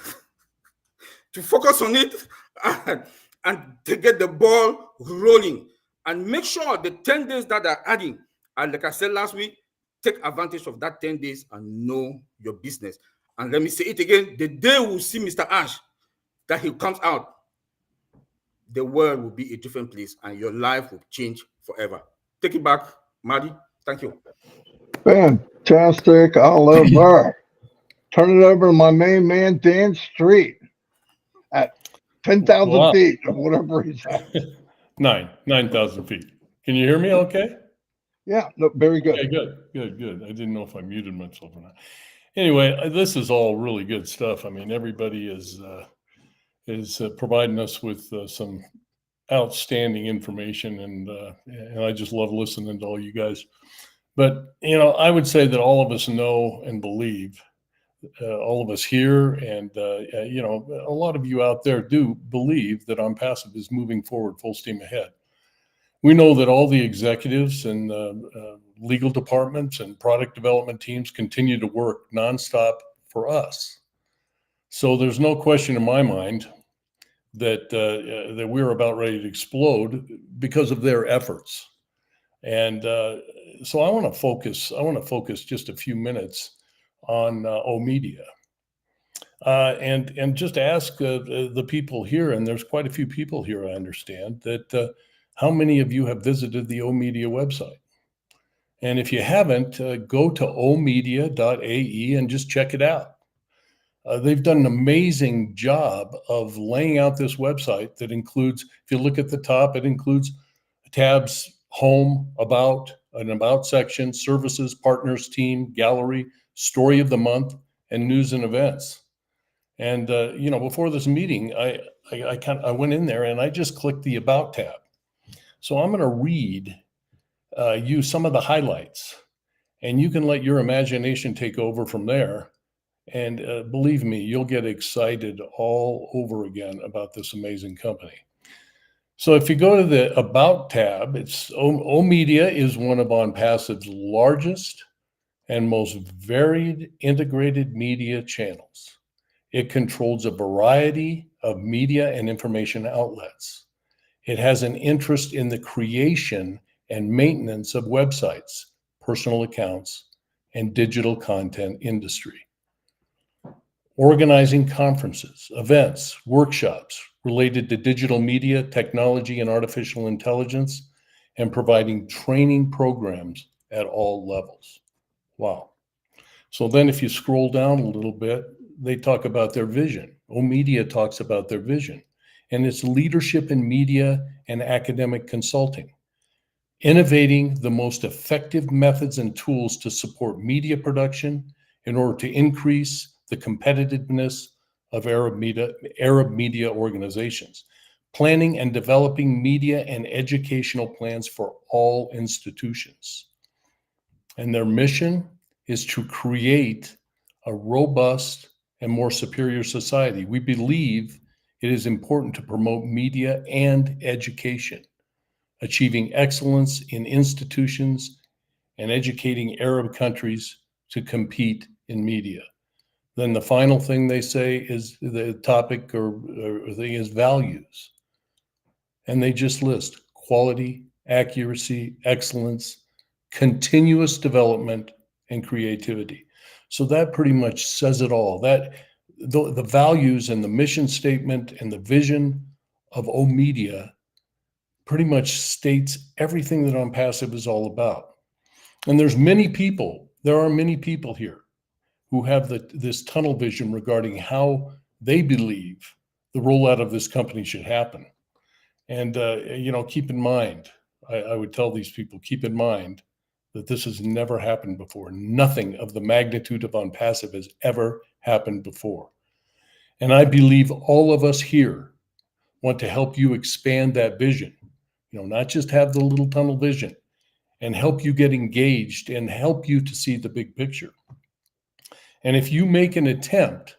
and to get the ball rolling. And make sure the 10 days that are adding, and like I said last week, take advantage of that 10 days and know your business. And let me say it again, the day we'll see Mr. Ash, that he comes out, the world will be a different place and your life will change forever. Take it back, Maddie. Thank you. Fantastic, Oliver. Turn it over to my main man, Dan Street, at 10,000 feet or whatever he's at. 9,000 feet. Can you hear me okay? Yeah, no, very good. Okay, good. I didn't know if I muted myself or not. Anyway, this is all really good stuff. I mean, everybody is providing us with some outstanding information, and I just love listening to all you guys. But, I would say that all of us know and believe, all of us here, and, a lot of you out there do believe that Onpassive is moving forward full steam ahead. We know that all the executives and legal departments and product development teams continue to work nonstop for us. So there's no question in my mind that we're about ready to explode because of their efforts. And so I want to focus just a few minutes on O-Media. And just ask the people here, and there's quite a few people here, I understand, that how many of you have visited the O-Media website? And if you haven't, go to omedia.ae and just check it out. They've done an amazing job of laying out this website that includes, if you look at the top, it includes tabs, home, about, an about section, services, partners, team, gallery, story of the month, and news and events. And before this meeting, I went in there and I just clicked the about tab. So I'm going to read you some of the highlights, and you can let your imagination take over from there. And believe me, you'll get excited all over again about this amazing company. So if you go to the About tab, it's O-Media is one of Onpassive's largest and most varied integrated media channels. It controls a variety of media and information outlets. It has an interest in the creation and maintenance of websites, personal accounts, and digital content industry. Organizing conferences, events, workshops related to digital media, technology, and artificial intelligence, and providing training programs at all levels. Wow. So then if you scroll down a little bit, they talk about their vision. O-Media talks about their vision and its leadership in media and academic consulting, innovating the most effective methods and tools to support media production in order to increase the competitiveness of Arab media organizations, planning and developing media and educational plans for all institutions. And their mission is to create a robust and more superior society. We believe it is important to promote media and education, achieving excellence in institutions and educating Arab countries to compete in media. Then the final thing they say is the topic or thing is values. And they just list quality, accuracy, excellence, continuous development, and creativity. So that pretty much says it all. That the values and the mission statement and the vision of O-Media pretty much states everything that Onpassive is all about. And there are many people here who have this tunnel vision regarding how they believe the rollout of this company should happen. And, keep in mind, I would tell these people, keep in mind that this has never happened before. Nothing of the magnitude of Onpassive has ever happened before. And I believe all of us here want to help you expand that vision, not just have the little tunnel vision, and help you get engaged and help you to see the big picture. And if you make an attempt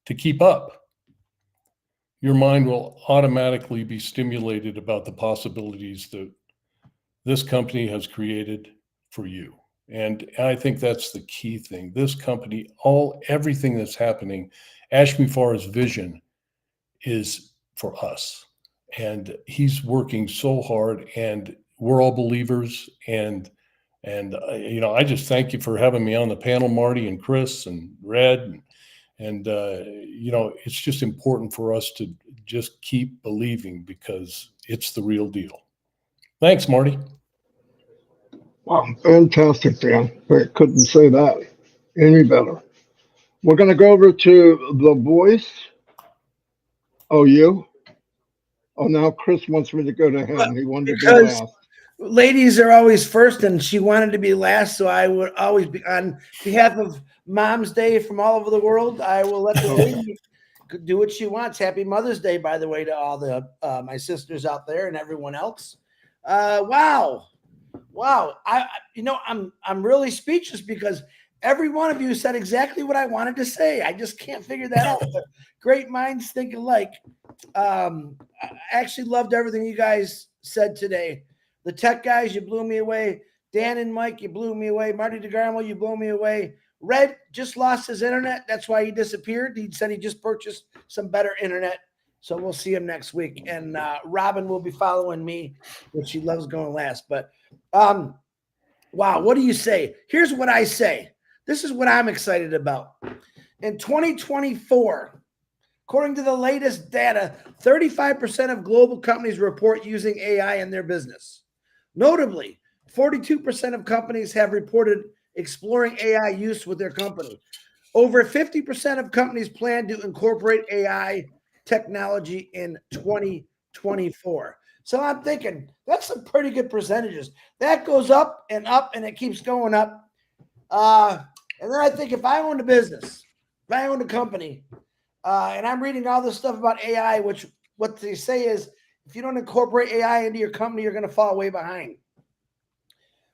to keep up, your mind will automatically be stimulated about the possibilities that this company has created for you. And I think that's the key thing. This company, everything that's happening, Ashmi Farah's vision is for us. And he's working so hard, and we're all believers. And I just thank you for having me on the panel, Marty and Chris and Red. And it's just important for us to just keep believing, because it's the real deal. Thanks, Marty. Wow, fantastic, Dan. I couldn't say that any better. We're going to go over to The Voice. Oh, you? Oh, now Chris wants me to go to him. He wanted to be last. Ladies are always first, and she wanted to be last, so I would always be on behalf of Mom's Day from all over the world. I will let the lady do what she wants. Happy Mother's Day, by the way, to all the my sisters out there and everyone else. Wow. I'm really speechless, because every one of you said exactly what I wanted to say. I just can't figure that out. But great minds think alike. I actually loved everything you guys said today. The tech guys, you blew me away. Dan and Mike, you blew me away. Marty DeGarmo, you blew me away. Red just lost his internet. That's why he disappeared. He said he just purchased some better internet. So we'll see him next week. And Robin will be following me, which she loves going last. But wow, what do you say? Here's what I say. This is what I'm excited about. In 2024, according to the latest data, 35% of global companies report using AI in their business. Notably, 42% of companies have reported exploring AI use with their company. Over 50% of companies plan to incorporate AI technology in 2024. So I'm thinking that's some pretty good percentages. That goes up, and it keeps going up. And then I think if I owned a business, if I owned a company, and I'm reading all this stuff about AI, which what they say is if you don't incorporate AI into your company, you're going to fall way behind.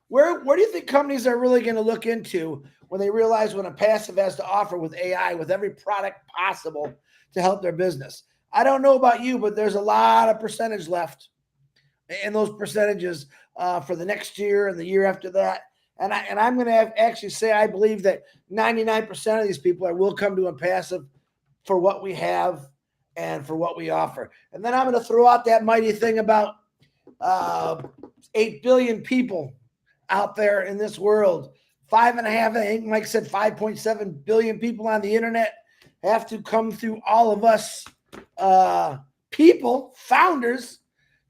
Where do you think companies are really going to look into when they realize what Onpassive has to offer with AI, with every product possible to help their business? I don't know about you, but there's a lot of percentage left in those percentages for the next year and the year after that. And I'm going to actually say I believe that 99% of these people will come to Onpassive for what we have and for what we offer. And then I'm going to throw out that mighty thing about 8 billion people out there in this world. 5.5, I think Mike said 5.7 billion people on the internet have to come through all of us people, founders,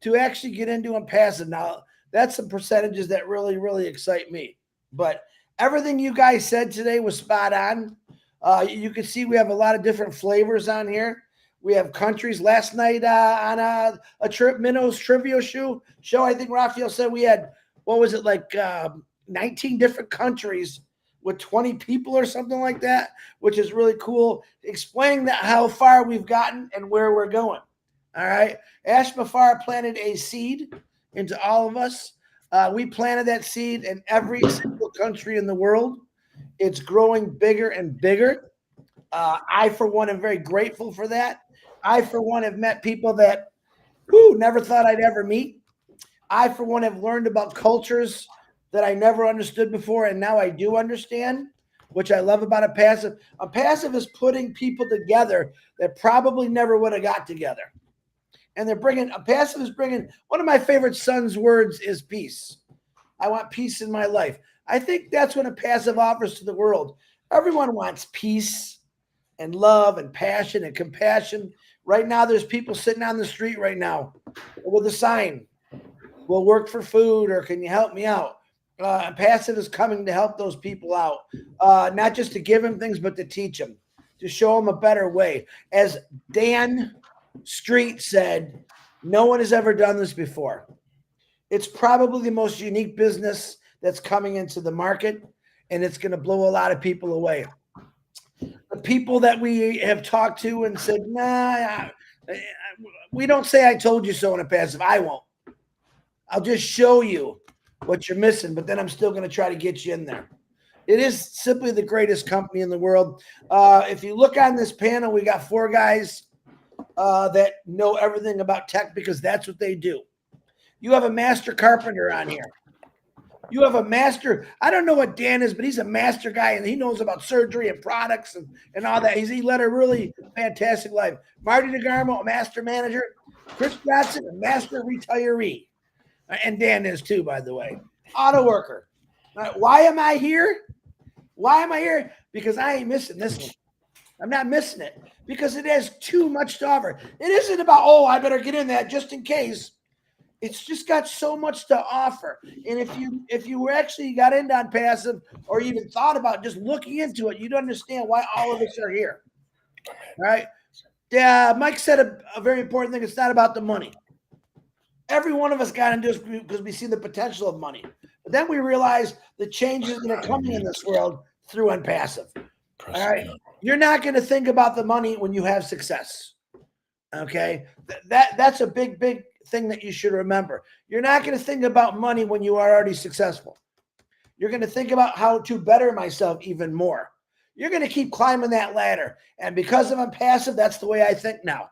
to actually get into Onpassive. Now, that's some percentages that really, really excite me. But everything you guys said today was spot on. You can see we have a lot of different flavors on here. We have countries. Last night on a trip, Minnows Trivia show, I think Raphael said we had, what was it, like 19 different countries with 20 people or something like that, which is really cool, explaining that how far we've gotten and where we're going. All right. Ash Mafar planted a seed into all of us. We planted that seed in every single country in the world. It's growing bigger and bigger. I, for one, am very grateful for that. I, for one, have met people that never thought I'd ever meet. I, for one, have learned about cultures that I never understood before, and now I do understand, which I love about Onpassive. Onpassive is putting people together that probably never would have got together. And Onpassive is bringing, one of my favorite son's words is peace. I want peace in my life. I think that's what Onpassive offers to the world. Everyone wants peace and love and passion and compassion. Right now, there's people sitting on the street right now with a sign, "We'll work for food," or "Can you help me out?" Onpassive is coming to help those people out, not just to give them things, but to teach them, to show them a better way. As Dan Street said, no one has ever done this before. It's probably the most unique business that's coming into the market, and it's going to blow a lot of people away. The people that we have talked to and said, nah, we don't say I told you so in Onpassive. I won't. I'll just show you what you're missing, but then I'm still going to try to get you in there. It is simply the greatest company in the world. If you look on this panel, we got 4 guys that know everything about tech because that's what they do. You have a master carpenter on here. You have a master, I don't know what Dan is, but he's a master guy, and he knows about surgery and products and all that. He led a really fantastic life. Marty DeGarmo, a master manager. Chris Johnson, a master retiree. And Dan is too, by the way. Auto worker. Why am I here? Why am I here? Because I ain't missing this one. I'm not missing it because it has too much to offer. It isn't about, I better get in that just in case. It's just got so much to offer. And if you actually got into Onpassive or even thought about just looking into it, you'd understand why all of us are here. All right. Mike said a very important thing. It's not about the money. Every one of us got into this because we see the potential of money. But then we realize the changes that are coming in this world through Onpassive. All right. You're not going to think about the money when you have success. Okay. That's a big, big thing that you should remember. You're not going to think about money when you are already successful. You're going to think about how to better myself even more. You're going to keep climbing that ladder. And because of Onpassive, that's the way I think now.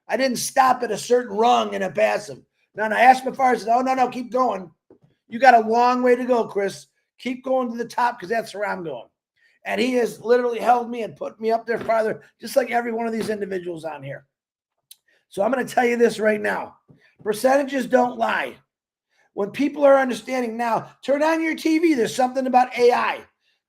I didn't stop at a certain rung in Onpassive. No, I asked my father, I said, no, keep going. You got a long way to go, Chris. Keep going to the top because that's where I'm going. And he has literally held me and put me up there farther, just like every one of these individuals on here. So I'm going to tell you this right now. Percentages don't lie. When people are understanding now, turn on your TV. There's something about AI.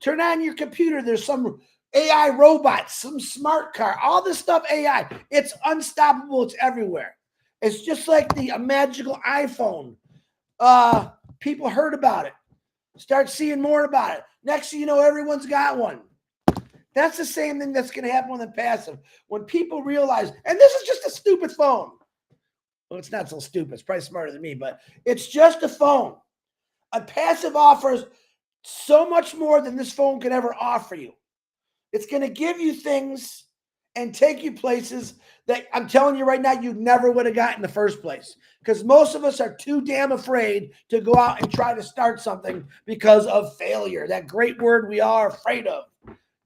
Turn on your computer. There's some AI robots, some smart car, all this stuff AI. It's unstoppable. It's everywhere. It's just like the magical iPhone. People heard about it. Start seeing more about it. Next thing you know, everyone's got one. That's the same thing that's going to happen with Onpassive. When people realize, and this is just a stupid phone. Well, it's not so stupid. It's probably smarter than me, but it's just a phone. Onpassive offers so much more than this phone could ever offer you. It's going to give you things and take you places that I'm telling you right now, you never would have got in the first place. Because most of us are too damn afraid to go out and try to start something because of failure. That great word we are afraid of.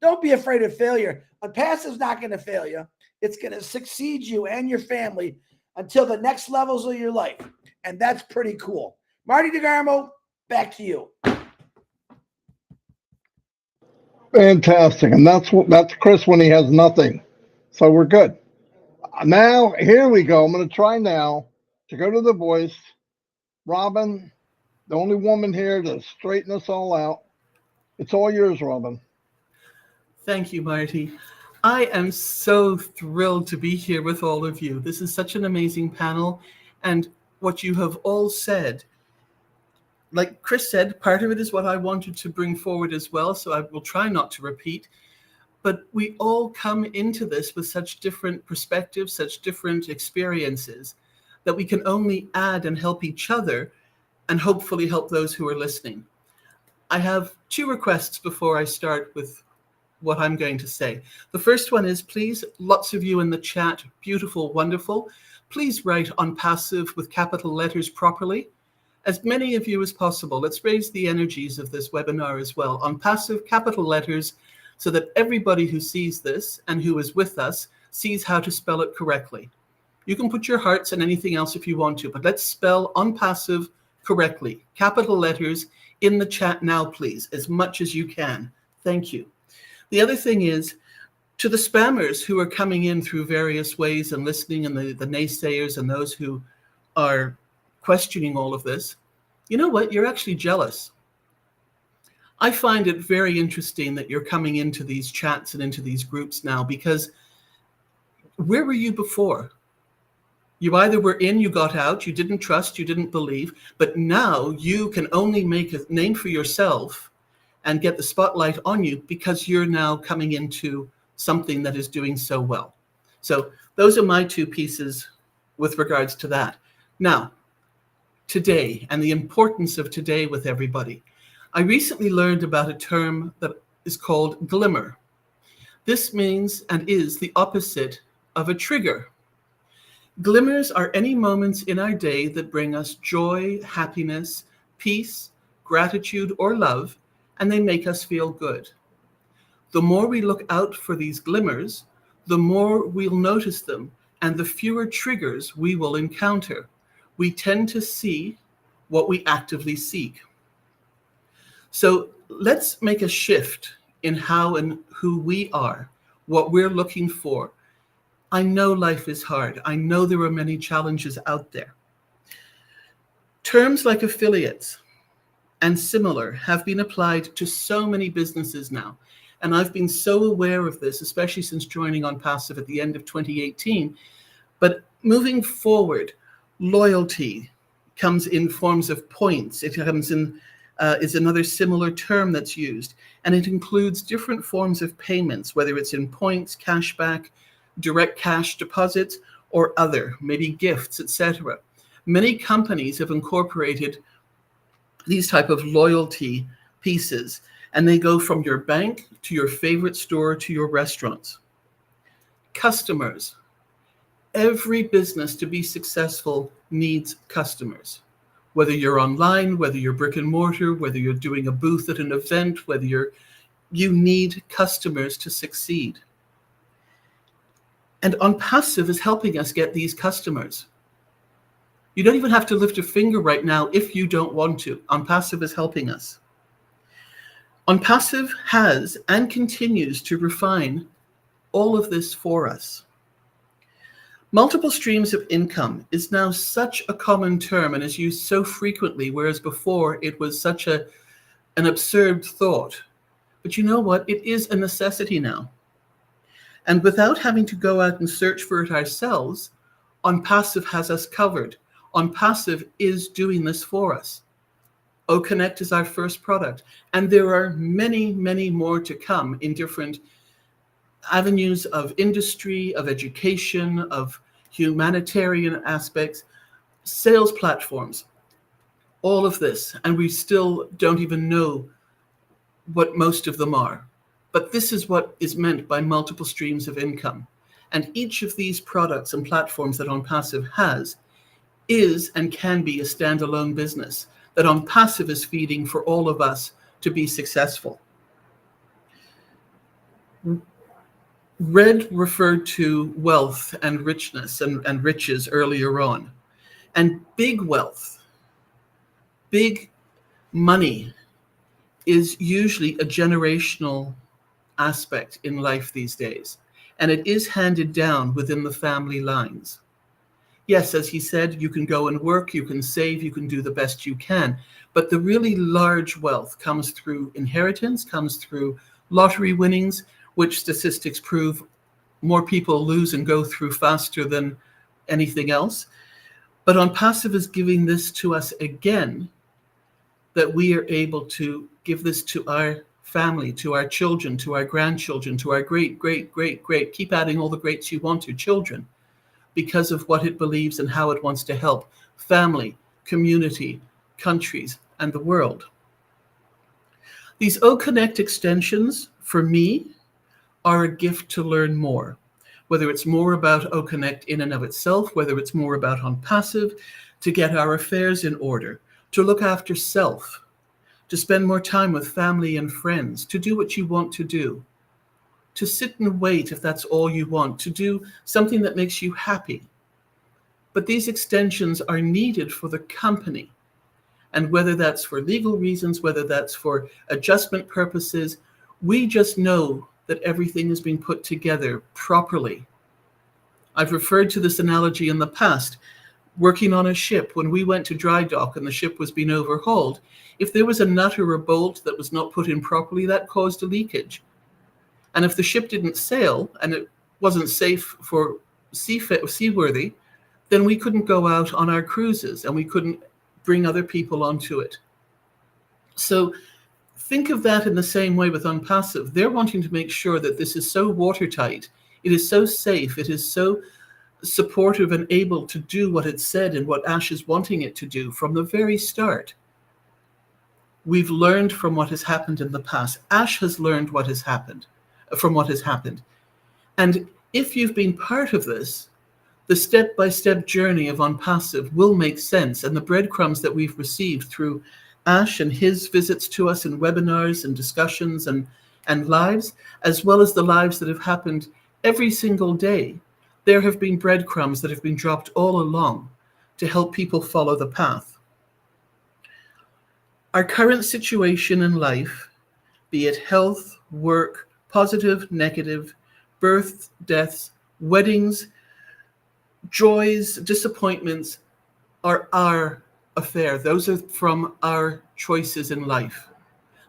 Don't be afraid of failure. Onpassive's not going to fail you. It's going to succeed you and your family until the next levels of your life. And that's pretty cool. Marty DeGarmo, back to you. Fantastic. And that's Chris when he has nothing. So we're good. Now, here we go. I'm going to try now to go to the voice. Robin, the only woman here to straighten us all out. It's all yours, Robin. Thank you, Marty. I am so thrilled to be here with all of you. This is such an amazing panel. And what you have all said, like Chris said, part of it is what I wanted to bring forward as well. So I will try not to repeat. But we all come into this with such different perspectives, such different experiences, that we can only add and help each other and hopefully help those who are listening. I have 2 requests before I start with what I'm going to say. The first one is, please, lots of you in the chat, beautiful, wonderful, please write Onpassive with capital letters properly. As many of you as possible. Let's raise the energies of this webinar as well. Onpassive, capital letters, so that everybody who sees this and who is with us sees how to spell it correctly. You can put your hearts and anything else if you want to, but let's spell Onpassive correctly. Capital letters in the chat now, please, as much as you can. Thank you. The other thing is, to the spammers who are coming in through various ways and listening, and the naysayers and those who are questioning all of this, you know what? You're actually jealous. I find it very interesting that you're coming into these chats and into these groups now, because where were you before? You either were in, you got out, you didn't trust, you didn't believe, but now you can only make a name for yourself and get the spotlight on you because you're now coming into something that is doing so well. So those are my 2 pieces with regards to that. Now, today and the importance of today with everybody. I recently learned about a term that is called glimmer. This means and is the opposite of a trigger. Glimmers are any moments in our day that bring us joy, happiness, peace, gratitude, or love, and they make us feel good. The more we look out for these glimmers, the more we'll notice them, and the fewer triggers we will encounter. We tend to see what we actively seek. So let's make a shift in how and who we are, what we're looking for. I know life is hard. I know there are many challenges out there. Terms like affiliates and similar have been applied to so many businesses now. And I've been so aware of this, especially since joining Onpassive at the end of 2018. But moving forward, loyalty comes in forms of points. It comes in, is another similar term that's used. And it includes different forms of payments, whether it's in points, cashback, direct cash deposits, or other, maybe gifts, etc. Many companies have incorporated these type of loyalty pieces, and they go from your bank to your favorite store to your restaurants. Customers. Every business to be successful needs customers. Whether you're online, whether you're brick and mortar, whether you're doing a booth at an event, whether you need customers to succeed. And Onpassive is helping us get these customers. You don't even have to lift a finger right now if you don't want to. Onpassive is helping us. Onpassive has and continues to refine all of this for us. Multiple streams of income is now such a common term and is used so frequently, whereas before it was such an absurd thought. But you know what? It is a necessity now. And without having to go out and search for it ourselves, Onpassive has us covered. Onpassive is doing this for us. O-Connect is our first product. And there are many, many more to come in different avenues of industry, of education, of humanitarian aspects, sales platforms, all of this. And we still don't even know what most of them are. But this is what is meant by multiple streams of income. And each of these products and platforms that Onpassive has is and can be a standalone business that Onpassive is feeding for all of us to be successful. Red referred to wealth and richness and riches earlier on. And big wealth, big money is usually a generational aspect in life these days. And it is handed down within the family lines. Yes, as he said, you can go and work, you can save, you can do the best you can. But the really large wealth comes through inheritance, comes through lottery winnings, which statistics prove more people lose and go through faster than anything else. But Onpassive is giving this to us again, that we are able to give this to our family, to our children, to our grandchildren, to our great, keep adding all the greats you want to, children, because of what it believes and how it wants to help family, community, countries, and the world. These O-Connect extensions, for me, are a gift to learn more, whether it's more about O-Connect in and of itself, whether it's more about Onpassive, to get our affairs in order, to look after self, to spend more time with family and friends, to do what you want to do, to sit and wait if that's all you want, to do something that makes you happy. But these extensions are needed for the company. And whether that's for legal reasons, whether that's for adjustment purposes, we just know that everything is being put together properly. I've referred to this analogy in the past. Working on a ship, when we went to dry dock and the ship was being overhauled, if there was a nut or a bolt that was not put in properly, that caused a leakage. And if the ship didn't sail and it wasn't safe for seaworthy, then we couldn't go out on our cruises and we couldn't bring other people onto it. So think of that in the same way with Onpassive. They're wanting to make sure that this is so watertight, it is so safe, it is so supportive and able to do what it said and what Ash is wanting it to do from the very start. We've learned from what has happened in the past. Ash has learned what has happened from what has happened. And if you've been part of this, the step-by-step journey of Onpassive will make sense. And the breadcrumbs that we've received through Ash and his visits to us in webinars and discussions and lives, as well as the lives that have happened every single day, there have been breadcrumbs that have been dropped all along to help people follow the path. Our current situation in life, be it health, work, positive, negative, births, deaths, weddings, joys, disappointments, are our affair. Those are from our choices in life.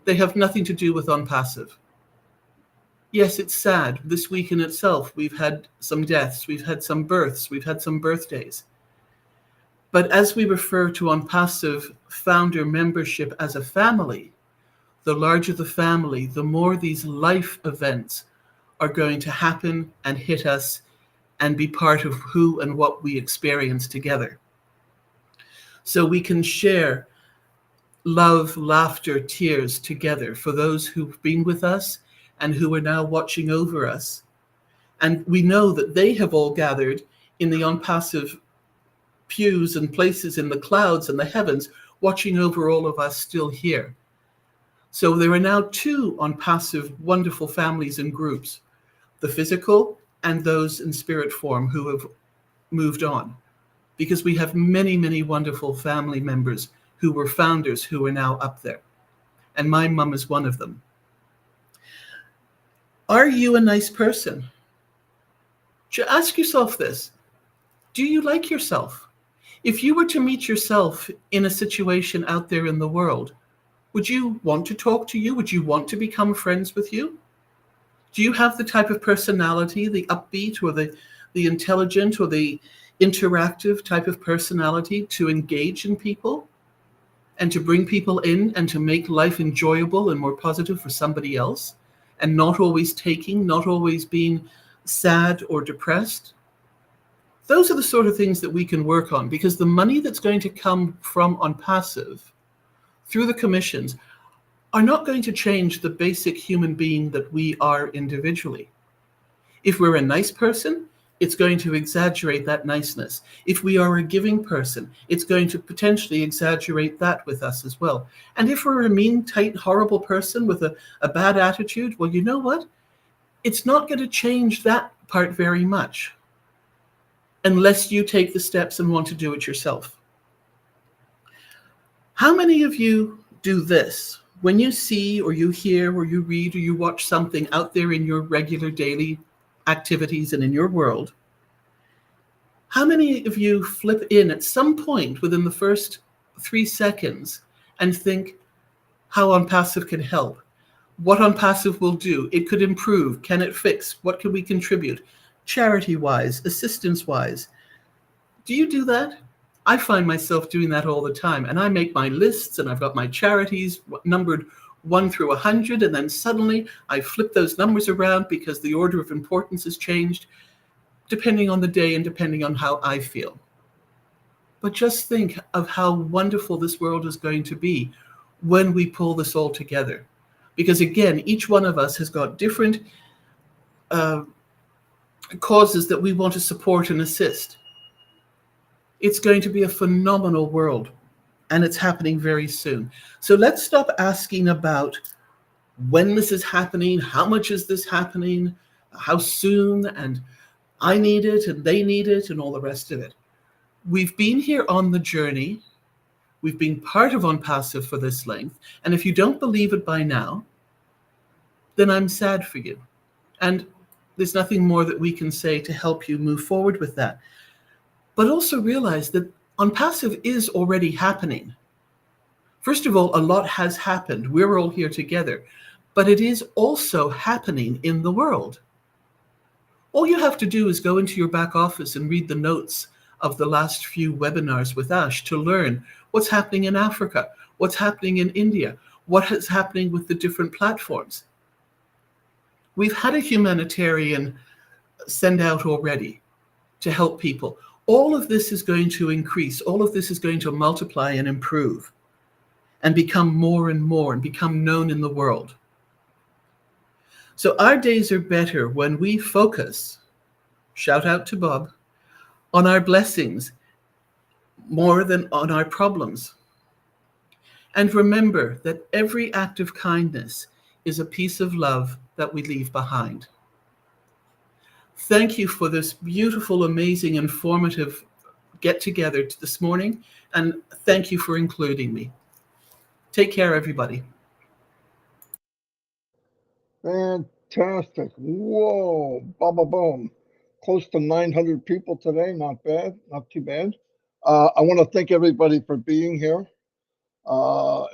They have nothing to do with Onpassive. Yes, it's sad. This week in itself, we've had some deaths, we've had some births, we've had some birthdays. But as we refer to Onpassive founder membership as a family, the larger the family, the more these life events are going to happen and hit us and be part of who and what we experience together. So we can share love, laughter, tears together for those who've been with us and who are now watching over us. And we know that they have all gathered in the Onpassive pews and places in the clouds and the heavens, watching over all of us still here. So there are now two Onpassive wonderful families and groups, the physical and those in spirit form who have moved on, because we have many, many wonderful family members who were founders who are now up there. And my mum is one of them. Are you a nice person? Ask yourself this. Do you like yourself? If you were to meet yourself in a situation out there in the world, Would you want to talk to you? Would you want to become friends with you? Do you have the type of personality, the upbeat or the intelligent or the interactive type of personality to engage in people and to bring people in and to make life enjoyable and more positive for somebody else, and not always taking, not always being sad or depressed? Those are the sort of things that we can work on, because the money that's going to come from Onpassive through the commissions are not going to change the basic human being that we are individually. If we're a nice person, it's going to exaggerate that niceness. If we are a giving person, it's going to potentially exaggerate that with us as well. And if we're a mean, tight, horrible person with a bad attitude, well, you know what? It's not going to change that part very much unless you take the steps and want to do it yourself. How many of you do this? When you see or you hear or you read or you watch something out there in your regular daily activities and in your world, how many of you flip in at some point within the first 3 seconds and think how Onpassive can help? What Onpassive will do? It could improve. Can it fix? What can we contribute? Charity-wise, assistance-wise. Do you do that? I find myself doing that all the time, and I make my lists, and I've got my charities numbered 1 through 100, and then suddenly I flip those numbers around because the order of importance has changed, depending on the day and depending on how I feel. But just think of how wonderful this world is going to be when we pull this all together. Because again, each one of us has got different causes that we want to support and assist. It's going to be a phenomenal world, and it's happening very soon. So let's stop asking about when this is happening, how much is this happening, how soon, and I need it, and they need it, and all the rest of it. We've been here on the journey. We've been part of Onpassive for this length, and if you don't believe it by now, then I'm sad for you. And there's nothing more that we can say to help you move forward with that. But also realize that Onpassive is already happening. First of all, a lot has happened. We're all here together. But it is also happening in the world. All you have to do is go into your back office and read the notes of the last few webinars with Ash to learn what's happening in Africa, what's happening in India, what is happening with the different platforms. We've had a humanitarian send out already to help people. All of this is going to increase. All of this is going to multiply and improve and become more and more and become known in the world. So our days are better when we focus, shout out to Bob, on our blessings more than on our problems. And remember that every act of kindness is a piece of love that we leave behind. Thank you for this beautiful, amazing, informative get-together this morning, and thank you for including me. Take care, everybody. Fantastic. Whoa, baba boom. Close to 900 people today. Not bad, not too bad. I want to thank everybody for being here,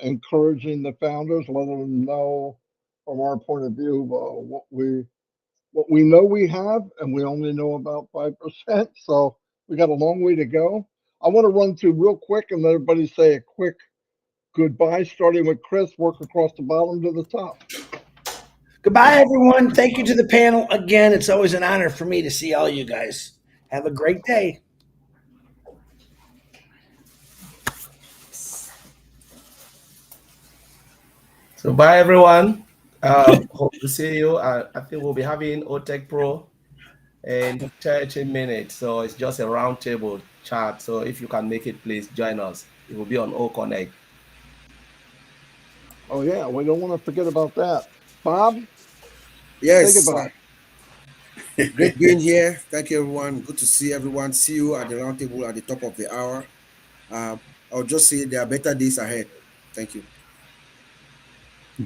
encouraging the founders, letting them know from our point of view what we know we have, and we only know about 5%. So we got a long way to go. I want to run through real quick and let everybody say a quick goodbye, starting with Chris, work across the bottom to the top. Goodbye, everyone. Thank you to the panel. Again, it's always an honor for me to see all you guys. Have a great day. So bye, everyone. Hope to see you. I think we'll be having O-Tech Pro in 30 minutes. So it's just a roundtable chat. So if you can make it, please join us. It will be on O-Connect. Oh, yeah. We don't want to forget about that. Bob? Yes. Say goodbye. Great being here. Thank you, everyone. Good to see everyone. See you at the roundtable at the top of the hour. I'll just say there are better days ahead. Thank you.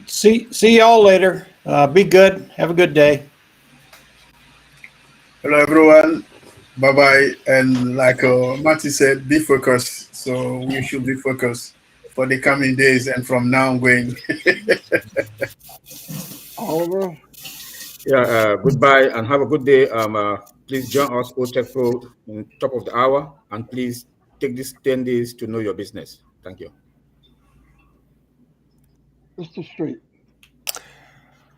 See y'all later. Be good. Have a good day. Hello, everyone. Bye-bye. And like Marty said, be focused. So we should be focused. for the coming days and from now going. Oliver? Yeah, goodbye and have a good day. Please join us, O-Tech Pro, in top of the hour, and please take these 10 days to know your business. Thank you. Mr. Street.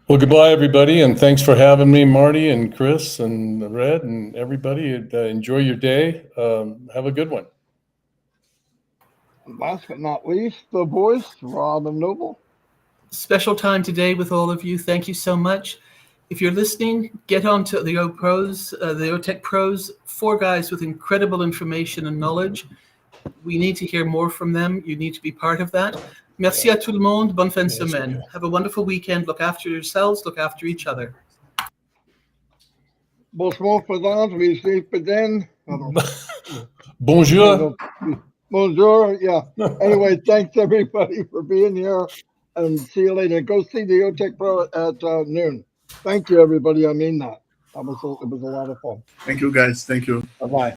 Well, goodbye, everybody, and thanks for having me, Marty and Chris and Red and everybody. Enjoy your day. Have a good one. Last but not least, the voice, Rob and Noble. Special time today with all of you. Thank you so much. If you're listening, get on to the O-Pros, the O-Tech Pros, 4 guys with incredible information and knowledge. We need to hear more from them. You need to be part of that. Merci à tout le monde. Bonne fin de semaine. Have a wonderful weekend. Look after yourselves. Look after each other. Bonsoir, Ferdinand. We see Ferdinand. Bonjour. Bonjour. Yeah. Anyway, thanks everybody for being here, and see you later. Go see the O-Tech Pro at noon. Thank you, everybody. I mean that. It was a lot of fun. Thank you, guys. Thank you. Bye-bye.